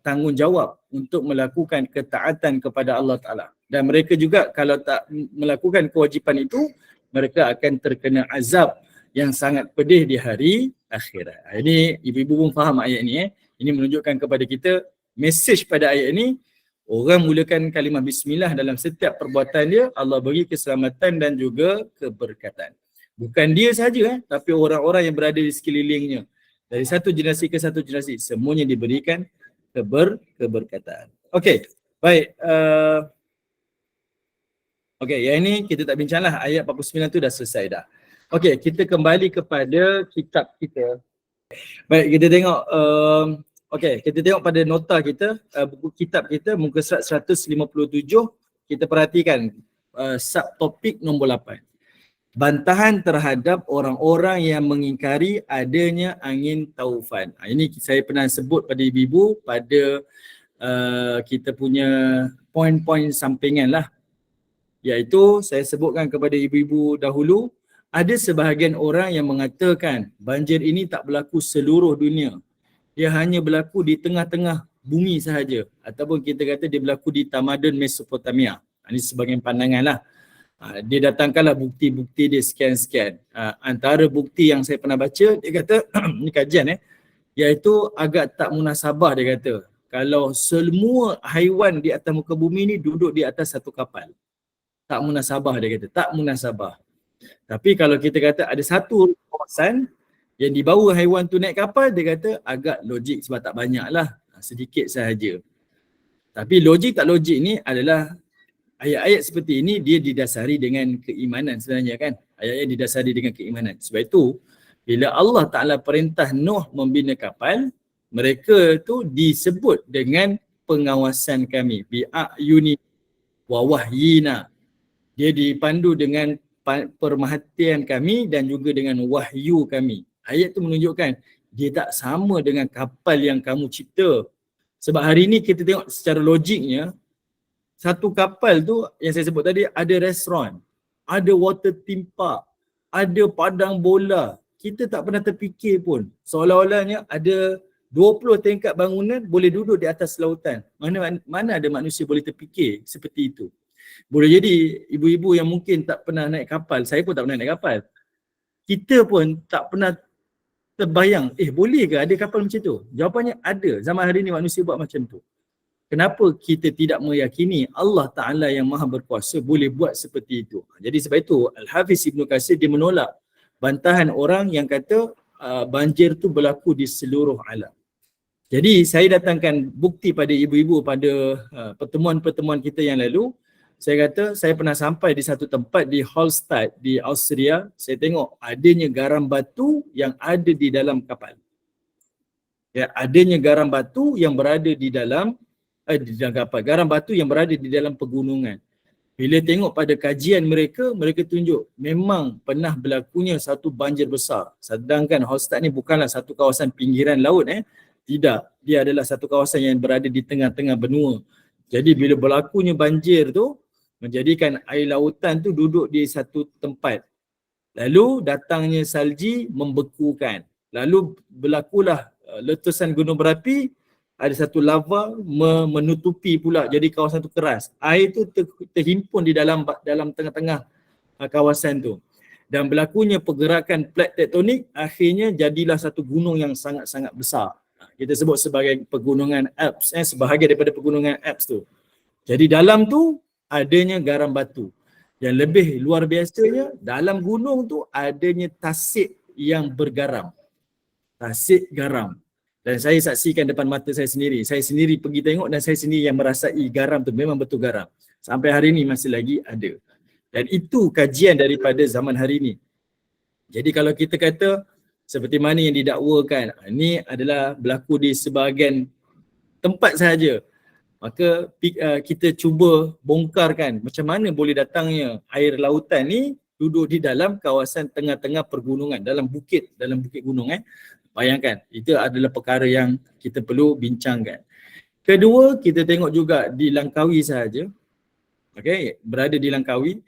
Speaker 2: tanggungjawab untuk melakukan ketaatan kepada Allah Ta'ala. Dan mereka juga kalau tak melakukan kewajipan itu, mereka akan terkena azab yang sangat pedih di hari akhirat. Ini ibu-ibu pun faham ayat ini. Ini menunjukkan kepada kita, mesej pada ayat ini, orang mulakan kalimah bismillah dalam setiap perbuatan dia, Allah beri keselamatan dan juga keberkatan. Bukan dia sahaja, tapi orang-orang yang berada di sekelilingnya. Dari satu generasi ke satu generasi, semuanya diberikan keberkataan. Okey, baik. Okey, yang ini kita tak bincanglah. Ayat 49 tu dah selesai dah. Okey, kita kembali kepada kitab kita. Baik, kita tengok. Kita tengok pada nota kita, buku kitab kita, muka surat 157. Kita perhatikan subtopik nombor 8. Bantahan terhadap orang-orang yang mengingkari adanya angin taufan. Ini saya pernah sebut pada ibu-ibu pada kita punya poin-poin sampingan lah. Iaitu saya sebutkan kepada ibu-ibu dahulu, ada sebahagian orang yang mengatakan banjir ini tak berlaku seluruh dunia. Dia hanya berlaku di tengah-tengah bumi sahaja. Ataupun kita kata dia berlaku di tamadun Mesopotamia. Ini sebahagian pandangan lah. Dia datangkanlah bukti-bukti dia sekian-sekian. Antara bukti yang saya pernah baca, dia kata, ni kajian iaitu agak tak munasabah dia kata. Kalau semua haiwan di atas muka bumi ni duduk di atas satu kapal. Tak munasabah dia kata, tak munasabah. Tapi kalau kita kata ada satu kawasan yang dibawa haiwan tu naik kapal, dia kata agak logik sebab tak banyak lah, sedikit sahaja. Tapi logik tak logik ni adalah ayat-ayat seperti ini dia didasari dengan keimanan sebenarnya kan. Ayat-ayat didasari dengan keimanan. Sebab itu bila Allah Ta'ala perintah Nuh membina kapal, mereka tu disebut dengan pengawasan kami. Bi'ayuni wa wahyina. Dia dipandu dengan perhatian kami dan juga dengan wahyu kami. Ayat tu menunjukkan dia tak sama dengan kapal yang kamu cipta. Sebab hari ni kita tengok secara logiknya, satu kapal tu yang saya sebut tadi ada restoran, ada water theme park, ada padang bola. Kita tak pernah terfikir pun seolah-olahnya ada 20 tingkat bangunan boleh duduk di atas lautan. Mana ada manusia boleh terfikir seperti itu. Boleh jadi ibu-ibu yang mungkin tak pernah naik kapal, saya pun tak pernah naik kapal. Kita pun tak pernah terbayang, boleh ke ada kapal macam tu? Jawapannya ada. Zaman hari ni manusia buat macam tu. Kenapa kita tidak meyakini Allah Ta'ala yang maha berkuasa boleh buat seperti itu? Jadi sebab itu Al-Hafiz Ibn Katsir dia menolak bantahan orang yang kata banjir tu berlaku di seluruh alam. Jadi saya datangkan bukti pada ibu-ibu pada pertemuan-pertemuan kita yang lalu. Saya kata saya pernah sampai di satu tempat di Hallstatt di Austria. Saya tengok adanya garam batu yang ada di dalam kapal. Ya, adanya garam batu yang berada di dalam kapal. Garam batu yang berada di dalam pegunungan. Bila tengok pada kajian mereka, mereka tunjuk memang pernah berlakunya satu banjir besar. Sedangkan Hallstatt ni bukanlah satu kawasan pinggiran laut. Tidak. Dia adalah satu kawasan yang berada di tengah-tengah benua. Jadi bila berlakunya banjir tu, menjadikan air lautan tu duduk di satu tempat. Lalu datangnya salji membekukan. Lalu berlakulah letusan gunung berapi, ada satu lava menutupi pula, jadi kawasan tu keras. Air tu terhimpun di dalam tengah-tengah kawasan tu. Dan berlakunya pergerakan plate tektonik, akhirnya jadilah satu gunung yang sangat-sangat besar. Kita sebut sebagai pegunungan Alps, sebahagian daripada pegunungan Alps tu. Jadi dalam tu adanya garam batu. Yang lebih luar biasanya, dalam gunung tu adanya tasik yang bergaram. Tasik garam. Dan saya saksikan depan mata saya sendiri. Saya sendiri pergi tengok dan saya sendiri yang merasai garam tu memang betul garam. Sampai hari ini masih lagi ada. Dan itu kajian daripada zaman hari ini. Jadi kalau kita kata seperti mana yang didakwakan, ini adalah berlaku di sebahagian tempat sahaja. Maka kita cuba bongkarkan macam mana boleh datangnya air lautan ni duduk di dalam kawasan tengah-tengah pergunungan, dalam bukit gunung. Bayangkan, itu adalah perkara yang kita perlu bincangkan. Kedua, kita tengok juga di Langkawi sahaja. Berada di Langkawi.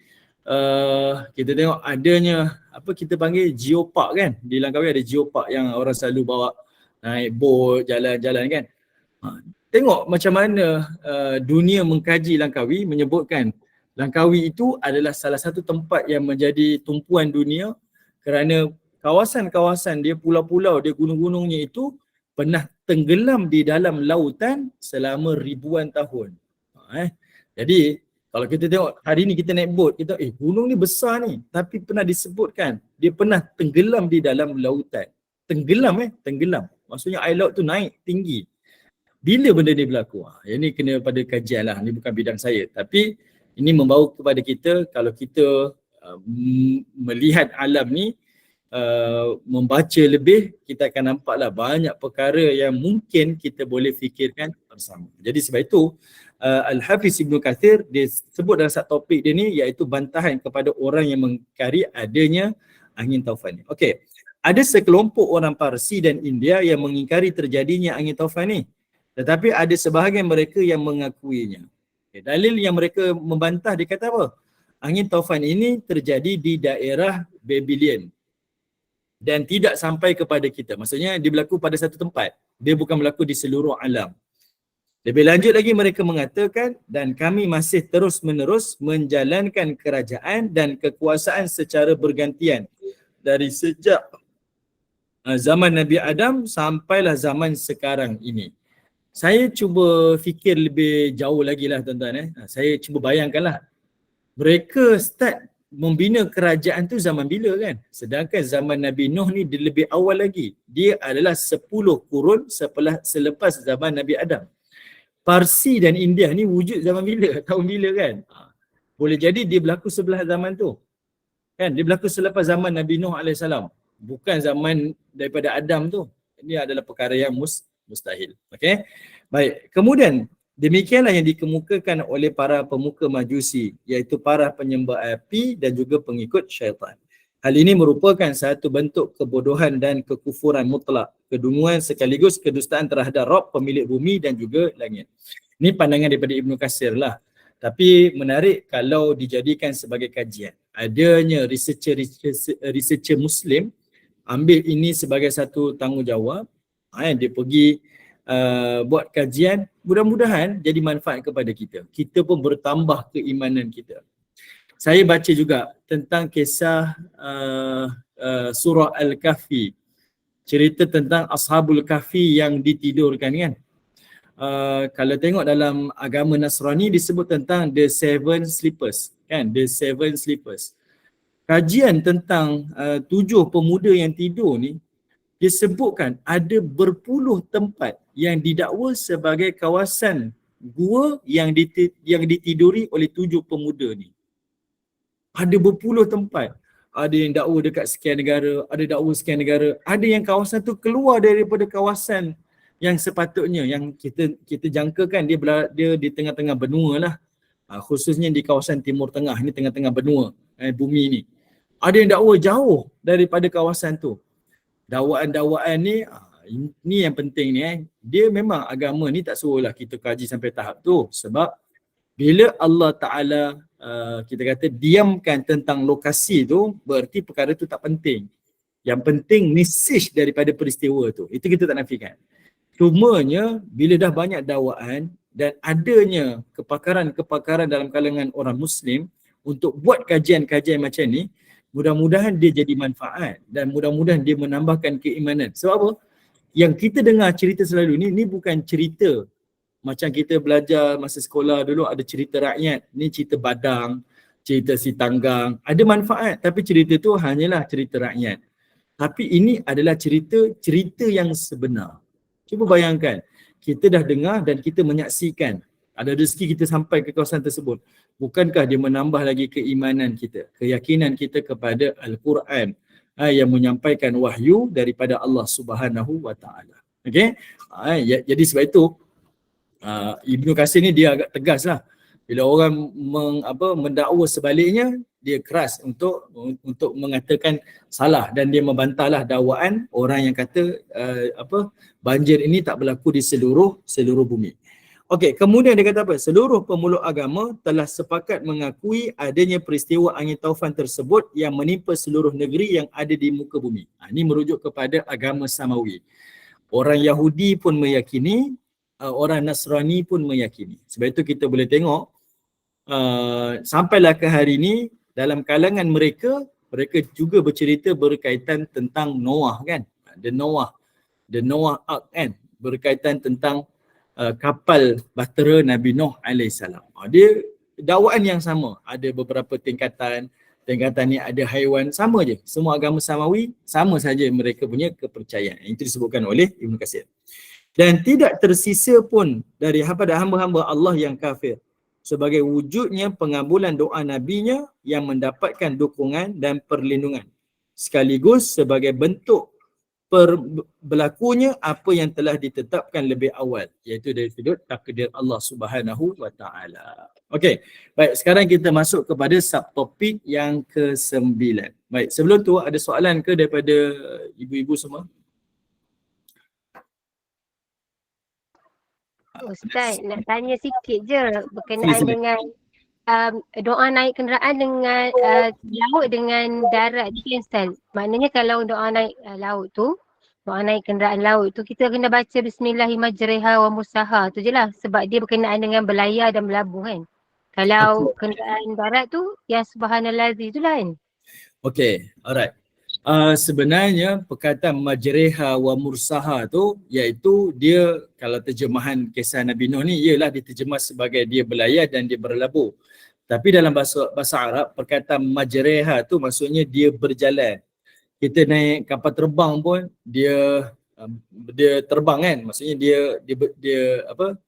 Speaker 2: Kita tengok adanya apa kita panggil geopark kan. Di Langkawi ada geopark yang orang selalu bawa naik boat, jalan-jalan kan. Tengok macam mana dunia mengkaji Langkawi, menyebutkan Langkawi itu adalah salah satu tempat yang menjadi tumpuan dunia kerana kawasan-kawasan dia, pulau-pulau dia, gunung-gunungnya itu pernah tenggelam di dalam lautan selama ribuan tahun. Jadi kalau kita tengok hari ni kita naik bot, kita gunung ni besar ni, tapi pernah disebutkan dia pernah tenggelam di dalam lautan. Tenggelam. Maksudnya air laut tu naik tinggi. Bila benda ni berlaku? Ini kena pada kajian lah, ni bukan bidang saya. Tapi ini membawa kepada kita, kalau kita melihat alam ni, membaca lebih, kita akan nampaklah banyak perkara yang mungkin kita boleh fikirkan bersama. Jadi sebab itu Al-Hafiz Ibn Katsir dia sebut dalam satu topik dia ni, iaitu bantahan kepada orang yang mengingkari adanya angin taufan ni. Okey, ada sekelompok orang Parsi dan India yang mengingkari terjadinya angin taufan ni, tetapi ada sebahagian mereka yang mengakuinya. Dalil yang mereka membantah, dia kata apa? Angin taufan ini terjadi di daerah Babylon dan tidak sampai kepada kita. Maksudnya dia berlaku pada satu tempat. Dia bukan berlaku di seluruh alam. Lebih lanjut lagi mereka mengatakan, dan kami masih terus-menerus menjalankan kerajaan dan kekuasaan secara bergantian dari sejak zaman Nabi Adam sampailah zaman sekarang ini. Saya cuba fikir lebih jauh lagi lah tuan-tuan. Saya cuba bayangkanlah. Mereka start membina kerajaan tu zaman bila kan? Sedangkan zaman Nabi Nuh ni dia lebih awal lagi. Dia adalah 10 kurun selepas zaman Nabi Adam. Parsi dan India ni wujud zaman bila? Tahun bila kan? Boleh jadi dia berlaku sebelah zaman tu. Kan? Dia berlaku selepas zaman Nabi Nuh AS. Bukan zaman daripada Adam tu. Ini adalah perkara yang mustahil. Okay? Baik. Kemudian, demikianlah yang dikemukakan oleh para pemuka Majusi, iaitu para penyembah api dan juga pengikut syaitan. Hal ini merupakan satu bentuk kebodohan dan kekufuran mutlak, kedunguan sekaligus kedustaan terhadap Rabb pemilik bumi dan juga langit. Ini pandangan daripada Ibnu Katsir lah. Tapi menarik kalau dijadikan sebagai kajian. Adanya researcher Muslim ambil ini sebagai satu tanggungjawab. Dia pergi buat kajian, mudah-mudahan jadi manfaat kepada kita. Kita pun bertambah keimanan kita. Saya baca juga tentang kisah surah Al-Kahfi. Cerita tentang Ashabul Kahfi yang ditidurkan kan. Kalau tengok dalam agama Nasrani disebut tentang the seven sleepers kan, the seven sleepers. Kajian tentang 7 pemuda yang tidur ni disebutkan ada berpuluh tempat yang didakwa sebagai kawasan gua yang ditiduri oleh 7 pemuda ni. Ada berpuluh tempat. Ada yang dakwa dekat sekian negara, ada dakwa sekian negara, ada yang kawasan tu keluar daripada kawasan yang sepatutnya, yang kita jangkakan dia di tengah-tengah benua lah. Khususnya di kawasan Timur Tengah, ini tengah-tengah benua bumi ni. Ada yang dakwa jauh daripada kawasan tu. Dakwaan ni, ini yang penting ni dia memang agama ni tak suruhlah kita kaji sampai tahap tu, sebab bila Allah Ta'ala kita kata diamkan tentang lokasi tu, berarti perkara tu tak penting. Yang penting message daripada peristiwa tu, itu kita tak nafikan. Cumanya bila dah banyak dakwaan dan adanya kepakaran dalam kalangan orang Muslim untuk buat kajian-kajian macam ni, mudah-mudahan dia jadi manfaat dan mudah-mudahan dia menambahkan keimanan. Sebab apa? Yang kita dengar cerita selalu ni bukan cerita macam kita belajar masa sekolah dulu, ada cerita rakyat. Ni cerita Badang, cerita Si Tanggang. Ada manfaat, tapi cerita tu hanyalah cerita rakyat. Tapi ini adalah cerita yang sebenar. Cuba bayangkan, kita dah dengar dan kita menyaksikan. Ada rezeki kita sampai ke kawasan tersebut. Bukankah dia menambah lagi keimanan kita, keyakinan kita kepada Al-Quran yang menyampaikan wahyu daripada Allah Subhanahu Wa Taala. Okey? Jadi sebab itu Ibnu Katsir ni dia agak tegas lah. Bila orang mendakwa sebaliknya, dia keras untuk mengatakan salah dan dia membantahlah dakwaan orang yang kata banjir ini tak berlaku di seluruh bumi. Okey, kemudian dia kata apa? Seluruh pemeluk agama telah sepakat mengakui adanya peristiwa angin taufan tersebut yang menimpa seluruh negeri yang ada di muka bumi. Ini merujuk kepada agama Samawi. Orang Yahudi pun meyakini, orang Nasrani pun meyakini. Sebab itu kita boleh tengok sampailah ke hari ini dalam kalangan mereka juga bercerita berkaitan tentang Noah kan. The Noah Ark kan, berkaitan tentang kapal bahtera Nabi Nuh AS. Dia dakwaan yang sama, ada beberapa tingkatan ni ada haiwan, sama je. Semua agama Samawi sama saja mereka punya kepercayaan. Itu disebutkan oleh Ibnu Katsir. Dan tidak tersisa pun daripada hamba-hamba Allah yang kafir sebagai wujudnya pengabulan doa nabinya yang mendapatkan dukungan dan perlindungan, sekaligus sebagai bentuk berlakunya apa yang telah ditetapkan lebih awal, iaitu dari sudut takdir Allah Subhanahu Wa Taala. Okey, baik, sekarang kita masuk kepada subtopik yang ke-9. Baik, sebelum tu ada soalan ke daripada ibu-ibu semua?
Speaker 3: Ustaz, nak tanya sikit je berkenaan dengan doa naik kenderaan dengan laut dengan darat ni, Ustaz. Maknanya kalau doa naik laut tu, doa naik kenderaan laut tu kita kena baca Bismillahirrahmanirrahim wa mursaha tu je lah. Sebab dia berkenaan dengan berlayar dan berlabuh kan. Kalau kenderaan darat tu yang subhanallazi tu lah kan.
Speaker 2: Okay, alright. Sebenarnya perkataan majreha wa mursaha tu iaitu dia, kalau terjemahan kisah Nabi Nuh ni ialah diterjemah sebagai dia berlayar dan dia berlabuh. Tapi dalam bahasa Arab perkataan majreha tu maksudnya dia berjalan. Kita naik kapal terbang pun dia terbang kan, maksudnya dia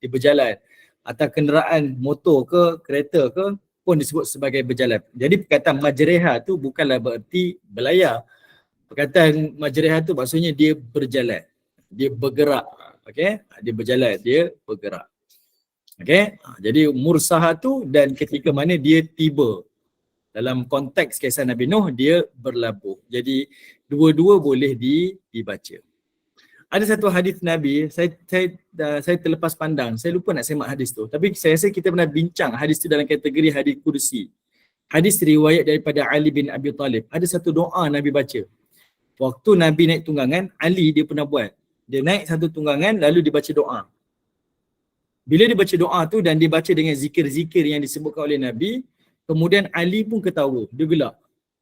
Speaker 2: berjalan. Atau kenderaan motor ke kereta ke pun disebut sebagai berjalan. Jadi perkataan majreha tu bukanlah bererti berlayar. Perkataan majreha tu maksudnya dia berjalan, dia bergerak. Okey, dia berjalan, dia bergerak. Okey, jadi mursaha tu dan ketika mana dia tiba. Dalam konteks kisah Nabi Nuh dia berlabuh. Jadi dua-dua boleh dibaca. Ada satu hadis Nabi, saya terlepas pandang, saya lupa nak semak hadis tu. Tapi saya rasa kita pernah bincang hadis tu dalam kategori hadis kursi. Hadis riwayat daripada Ali bin Abi Talib. Ada satu doa Nabi baca. Waktu Nabi naik tunggangan, Ali dia pernah buat. Dia naik satu tunggangan lalu dia baca doa. Bila dia baca doa tu dan dia baca dengan zikir-zikir yang disebutkan oleh Nabi, kemudian Ali pun ketawa, dia gelak.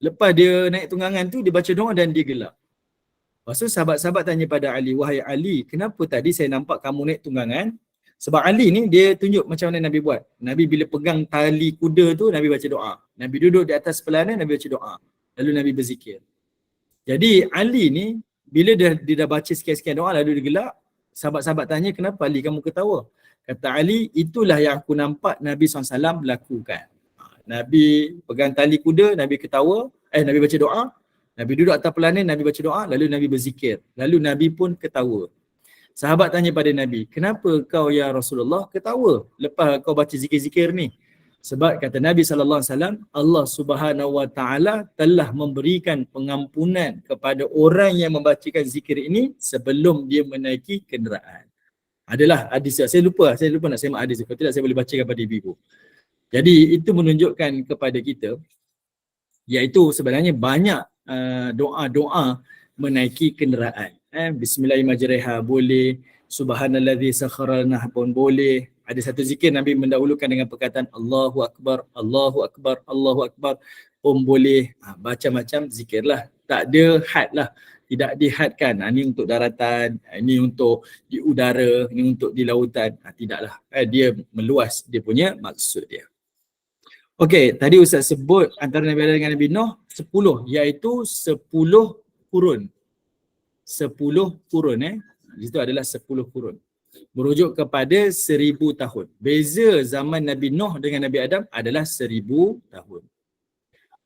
Speaker 2: Lepas dia naik tunggangan tu, dia baca doa dan dia gelak. Lepas tu sahabat-sahabat tanya pada Ali, wahai Ali, kenapa tadi saya nampak kamu naik tunggangan? Sebab Ali ni dia tunjuk macam mana Nabi buat. Nabi bila pegang tali kuda tu, Nabi baca doa. Nabi duduk di atas pelana, Nabi baca doa. Lalu Nabi berzikir. Jadi Ali ni, bila dia dah baca sekian-sekian doa lalu dia gelak, sahabat-sahabat tanya, kenapa Ali kamu ketawa? Kata Ali, itulah yang aku nampak Nabi SAW lakukan. Nabi pegang tali kuda, Nabi ketawa, Nabi baca doa, Nabi duduk atas pelana, Nabi baca doa, lalu Nabi berzikir. Lalu Nabi pun ketawa. Sahabat tanya pada Nabi, kenapa kau ya Rasulullah ketawa lepas kau baca zikir-zikir ni? Sebab kata Nabi SAW, Allah Subhanahu Wa Taala telah memberikan pengampunan kepada orang yang membacakan zikir ini sebelum dia menaiki kenderaan. Adalah hadis, saya lupa nak semak hadis. Kalau tidak saya boleh bacakan pada ibu-ibu. Jadi itu menunjukkan kepada kita iaitu sebenarnya banyak doa-doa menaiki kenderaan. Bismillahirrahmanirrahim boleh, subhanallazi sakhkhara lana pun boleh. Ada satu zikir Nabi mendahulukan dengan perkataan Allahu Akbar, Allahu Akbar, Allahu Akbar pun boleh. Macam-macam zikirlah. Tak ada had lah. Tidak dihadkan. Ini untuk daratan, ini untuk di udara, ini untuk di lautan. Tidaklah. Dia meluas dia punya maksud dia. Okey, tadi Ustaz sebut antara Nabi Adam dengan Nabi Nuh 10, iaitu 10 kurun. 10 kurun Itu adalah 10 kurun. Merujuk kepada 1000 tahun. Beza zaman Nabi Nuh dengan Nabi Adam adalah 1000 tahun.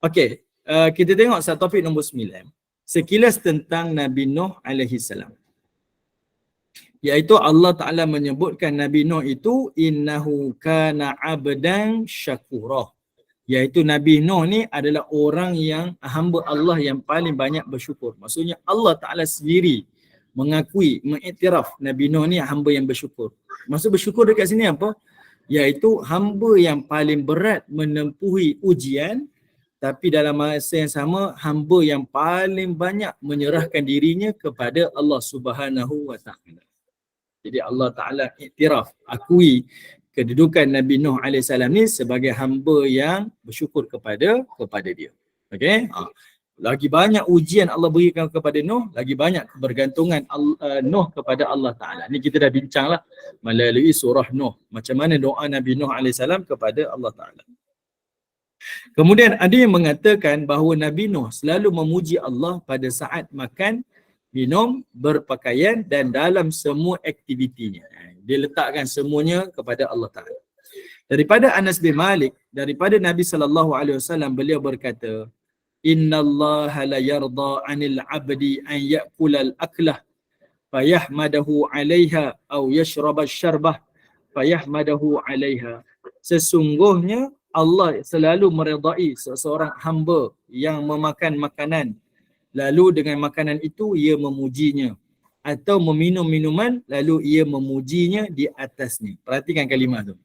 Speaker 2: Okey, kita tengok satu topik nombor 9. Sekilas tentang Nabi Nuh alaihi salam. Iaitu Allah Ta'ala menyebutkan Nabi Nuh itu innahu kana abdan syakura. Iaitu Nabi Nuh ni adalah orang yang hamba Allah yang paling banyak bersyukur. Maksudnya Allah Ta'ala sendiri mengakui, mengiktiraf Nabi Nuh ni hamba yang bersyukur. Maksud bersyukur dekat sini apa? Iaitu hamba yang paling berat menempuhi ujian, tapi dalam masa yang sama hamba yang paling banyak menyerahkan dirinya kepada Allah Subhanahu Wa Taala. Jadi Allah Taala iktiraf, akui kedudukan Nabi Nuh AS ni sebagai hamba yang bersyukur kepada dia. Okey? Lagi banyak ujian Allah berikan kepada Nuh, lagi banyak kebergantungan Nuh kepada Allah Ta'ala. Ni kita dah bincanglah melalui surah Nuh. Macam mana doa Nabi Nuh AS kepada Allah Ta'ala. Kemudian ada yang mengatakan bahawa Nabi Nuh selalu memuji Allah pada saat makan, minum, berpakaian dan dalam semua aktivitinya. Dia letakkan semuanya kepada Allah Ta'ala. Daripada Anas bin Malik, daripada Nabi SAW, beliau berkata, Inna Allah la yarda 'anil 'abdi an ya'kula al-aklah fayahmadahu 'alayha aw yashraba asy-syarbah fayahmadahu 'alayha. Sesungguhnya Allah selalu meredai seseorang hamba yang memakan makanan lalu dengan makanan itu ia memujinya, atau meminum minuman lalu ia memujinya di atasnya. Perhatikan kalimah tu.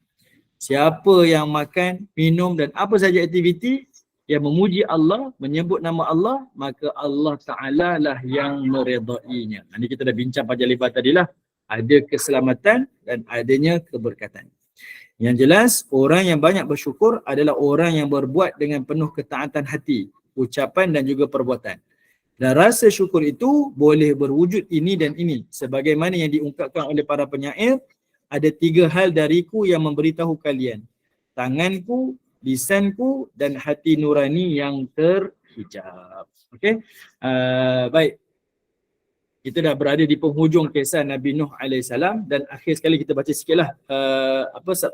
Speaker 2: Siapa yang makan, minum dan apa saja aktiviti, yang memuji Allah, menyebut nama Allah, maka Allah Ta'ala lah yang meredainya. Ini kita dah bincang pada lebar tadilah. Ada keselamatan dan adanya keberkatan. Yang jelas, orang yang banyak bersyukur adalah orang yang berbuat dengan penuh ketaatan hati, ucapan dan juga perbuatan. Dan rasa syukur itu boleh berwujud ini dan ini. Sebagaimana yang diungkapkan oleh para penyair, ada 3 hal dariku yang memberitahu kalian. Tanganku, lisanku dan hati nurani yang terhijab. Okey. Baik. Kita dah berada di penghujung kisah Nabi Nuh AS dan akhir sekali kita baca sikitlah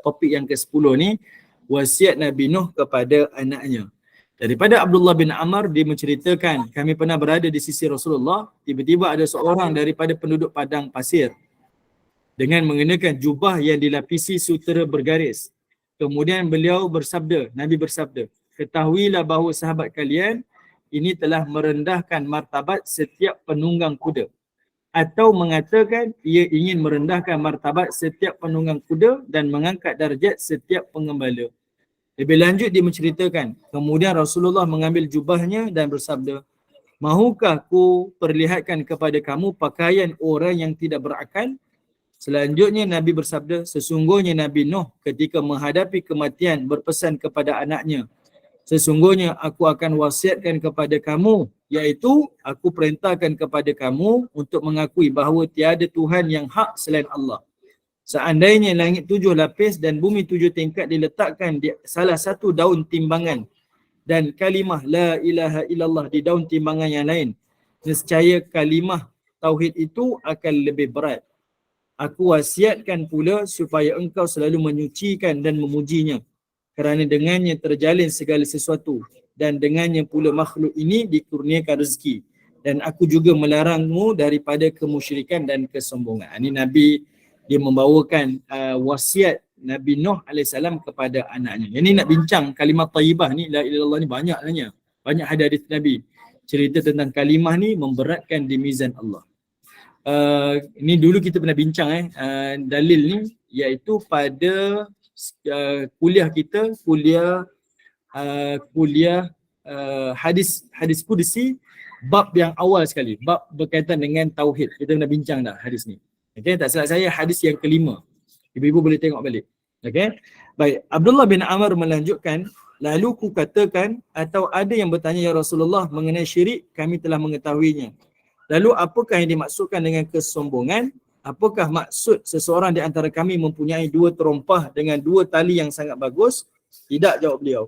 Speaker 2: topik yang ke-10 ni, wasiat Nabi Nuh kepada anaknya. Daripada Abdullah bin Amr, dia menceritakan, kami pernah berada di sisi Rasulullah, tiba-tiba ada seorang daripada penduduk padang pasir dengan mengenakan jubah yang dilapisi sutera bergaris. Kemudian beliau bersabda, Nabi bersabda, ketahuilah bahawa sahabat kalian ini telah merendahkan martabat setiap penunggang kuda. Atau mengatakan ia ingin merendahkan martabat setiap penunggang kuda dan mengangkat darjat setiap pengembala. Lebih lanjut dia menceritakan, kemudian Rasulullah mengambil jubahnya dan bersabda, mahukah ku perlihatkan kepada kamu pakaian orang yang tidak berakal? Selanjutnya Nabi bersabda, sesungguhnya Nabi Nuh ketika menghadapi kematian berpesan kepada anaknya, sesungguhnya aku akan wasiatkan kepada kamu, iaitu aku perintahkan kepada kamu untuk mengakui bahawa tiada Tuhan yang hak selain Allah. Seandainya langit 7 lapis dan bumi 7 tingkat diletakkan di salah satu daun timbangan dan kalimah la ilaha illallah di daun timbangan yang lain, nescaya kalimah tauhid itu akan lebih berat. Aku wasiatkan pula supaya engkau selalu menyucikan dan memujinya, kerana dengannya terjalin segala sesuatu dan dengannya pula makhluk ini dikurniakan rezeki. Dan aku juga melarangmu daripada kemusyrikan dan kesombongan. Ini Nabi dia membawakan wasiat Nabi Nuh AS kepada anaknya. Yang ni nak bincang kalimah tayyibah ni, la ilaha illallah ni banyak sebenarnya. Banyak hadis Nabi cerita tentang kalimah ni memberatkan di mizan Allah. Ini dulu kita pernah bincang dalil ni, iaitu pada kuliah kita, kuliah hadis qudsi, bab yang awal sekali, bab berkaitan dengan tauhid. Kita pernah bincang dah hadis ni. Okey, tak salah saya hadis yang ke-5. Ibu-ibu boleh tengok balik. Okey. Baik, Abdullah bin Amr melanjutkan, lalu ku katakan, atau ada yang bertanya, ya Rasulullah, mengenai syirik, kami telah mengetahuinya. Lalu apakah yang dimaksudkan dengan kesombongan? Apakah maksud seseorang di antara kami mempunyai 2 terompah dengan 2 tali yang sangat bagus? Tidak, jawab beliau.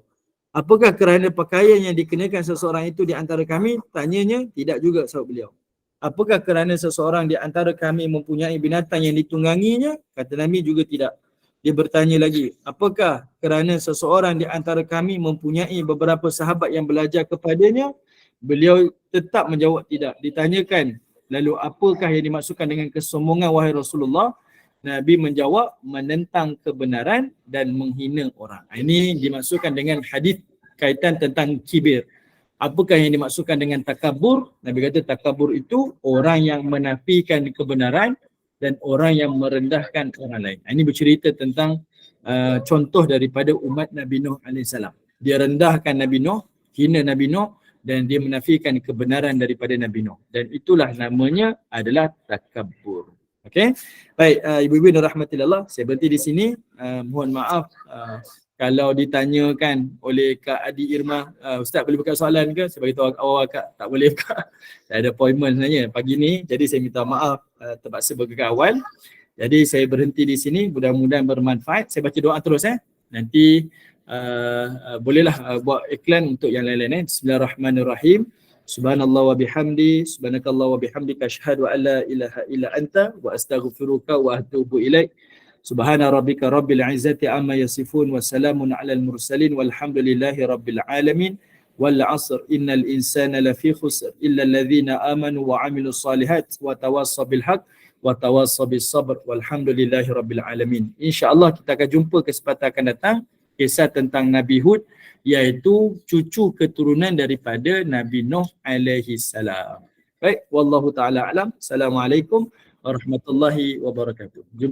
Speaker 2: Apakah kerana pakaian yang dikenakan seseorang itu di antara kami? Tanyanya, tidak juga, jawab beliau. Apakah kerana seseorang di antara kami mempunyai binatang yang ditungganginya? Kata Nabi, juga tidak. Dia bertanya lagi, apakah kerana seseorang di antara kami mempunyai beberapa sahabat yang belajar kepadanya? Beliau tetap menjawab tidak. Ditanyakan, lalu apakah yang dimaksudkan dengan kesombongan wahai Rasulullah? Nabi menjawab, menentang kebenaran dan menghina orang. Ini dimaksudkan dengan hadis kaitan tentang kibir. Apakah yang dimaksudkan dengan takabur? Nabi kata takabur itu orang yang menafikan kebenaran dan orang yang merendahkan orang lain. Ini bercerita tentang contoh daripada umat Nabi Nuh AS. Dia rendahkan Nabi Nuh, hina Nabi Nuh, dan dia menafikan kebenaran daripada Nabi Nuh. Dan itulah namanya adalah takabur. Okey. Baik, ibu-ibu dan rahmatillah, saya berhenti di sini. Mohon maaf kalau ditanyakan oleh Kak Adi Irma, Ustaz boleh buka soalan ke? Saya beritahu awal Kak, tak boleh buka. Saya ada appointment sebenarnya pagi ni, jadi saya minta maaf terpaksa bergerak awal. Jadi saya berhenti di sini, mudah-mudahan bermanfaat. Saya baca doa terus nanti bolehlah buat iklan untuk yang lain-lain. Bismillahirrahmanirrahim. Subhanallah wa bihamdi, subhanakallah wa bihamdika, asyhadu an la ilaha illa anta wa astaghfiruka wa atubu ilaik. Subhana rabbika rabbil izzati amma yasifun wa salamun alal mursalin walhamdulillahi rabbil alamin. Wal 'asr innal insana lafi khusr illa alladhina amanu wa 'amilus solihat wa tawassaw bil haqq wa tawassaw bis sabr walhamdulillahi rabbil alamin. Insya-Allah kita akan jumpa kesempatan akan datang kisah tentang Nabi Hud, iaitu cucu keturunan daripada Nabi Nuh alaihi salam. Baik, wallahu taala alam. Assalamualaikum warahmatullahi wabarakatuh. Jumpa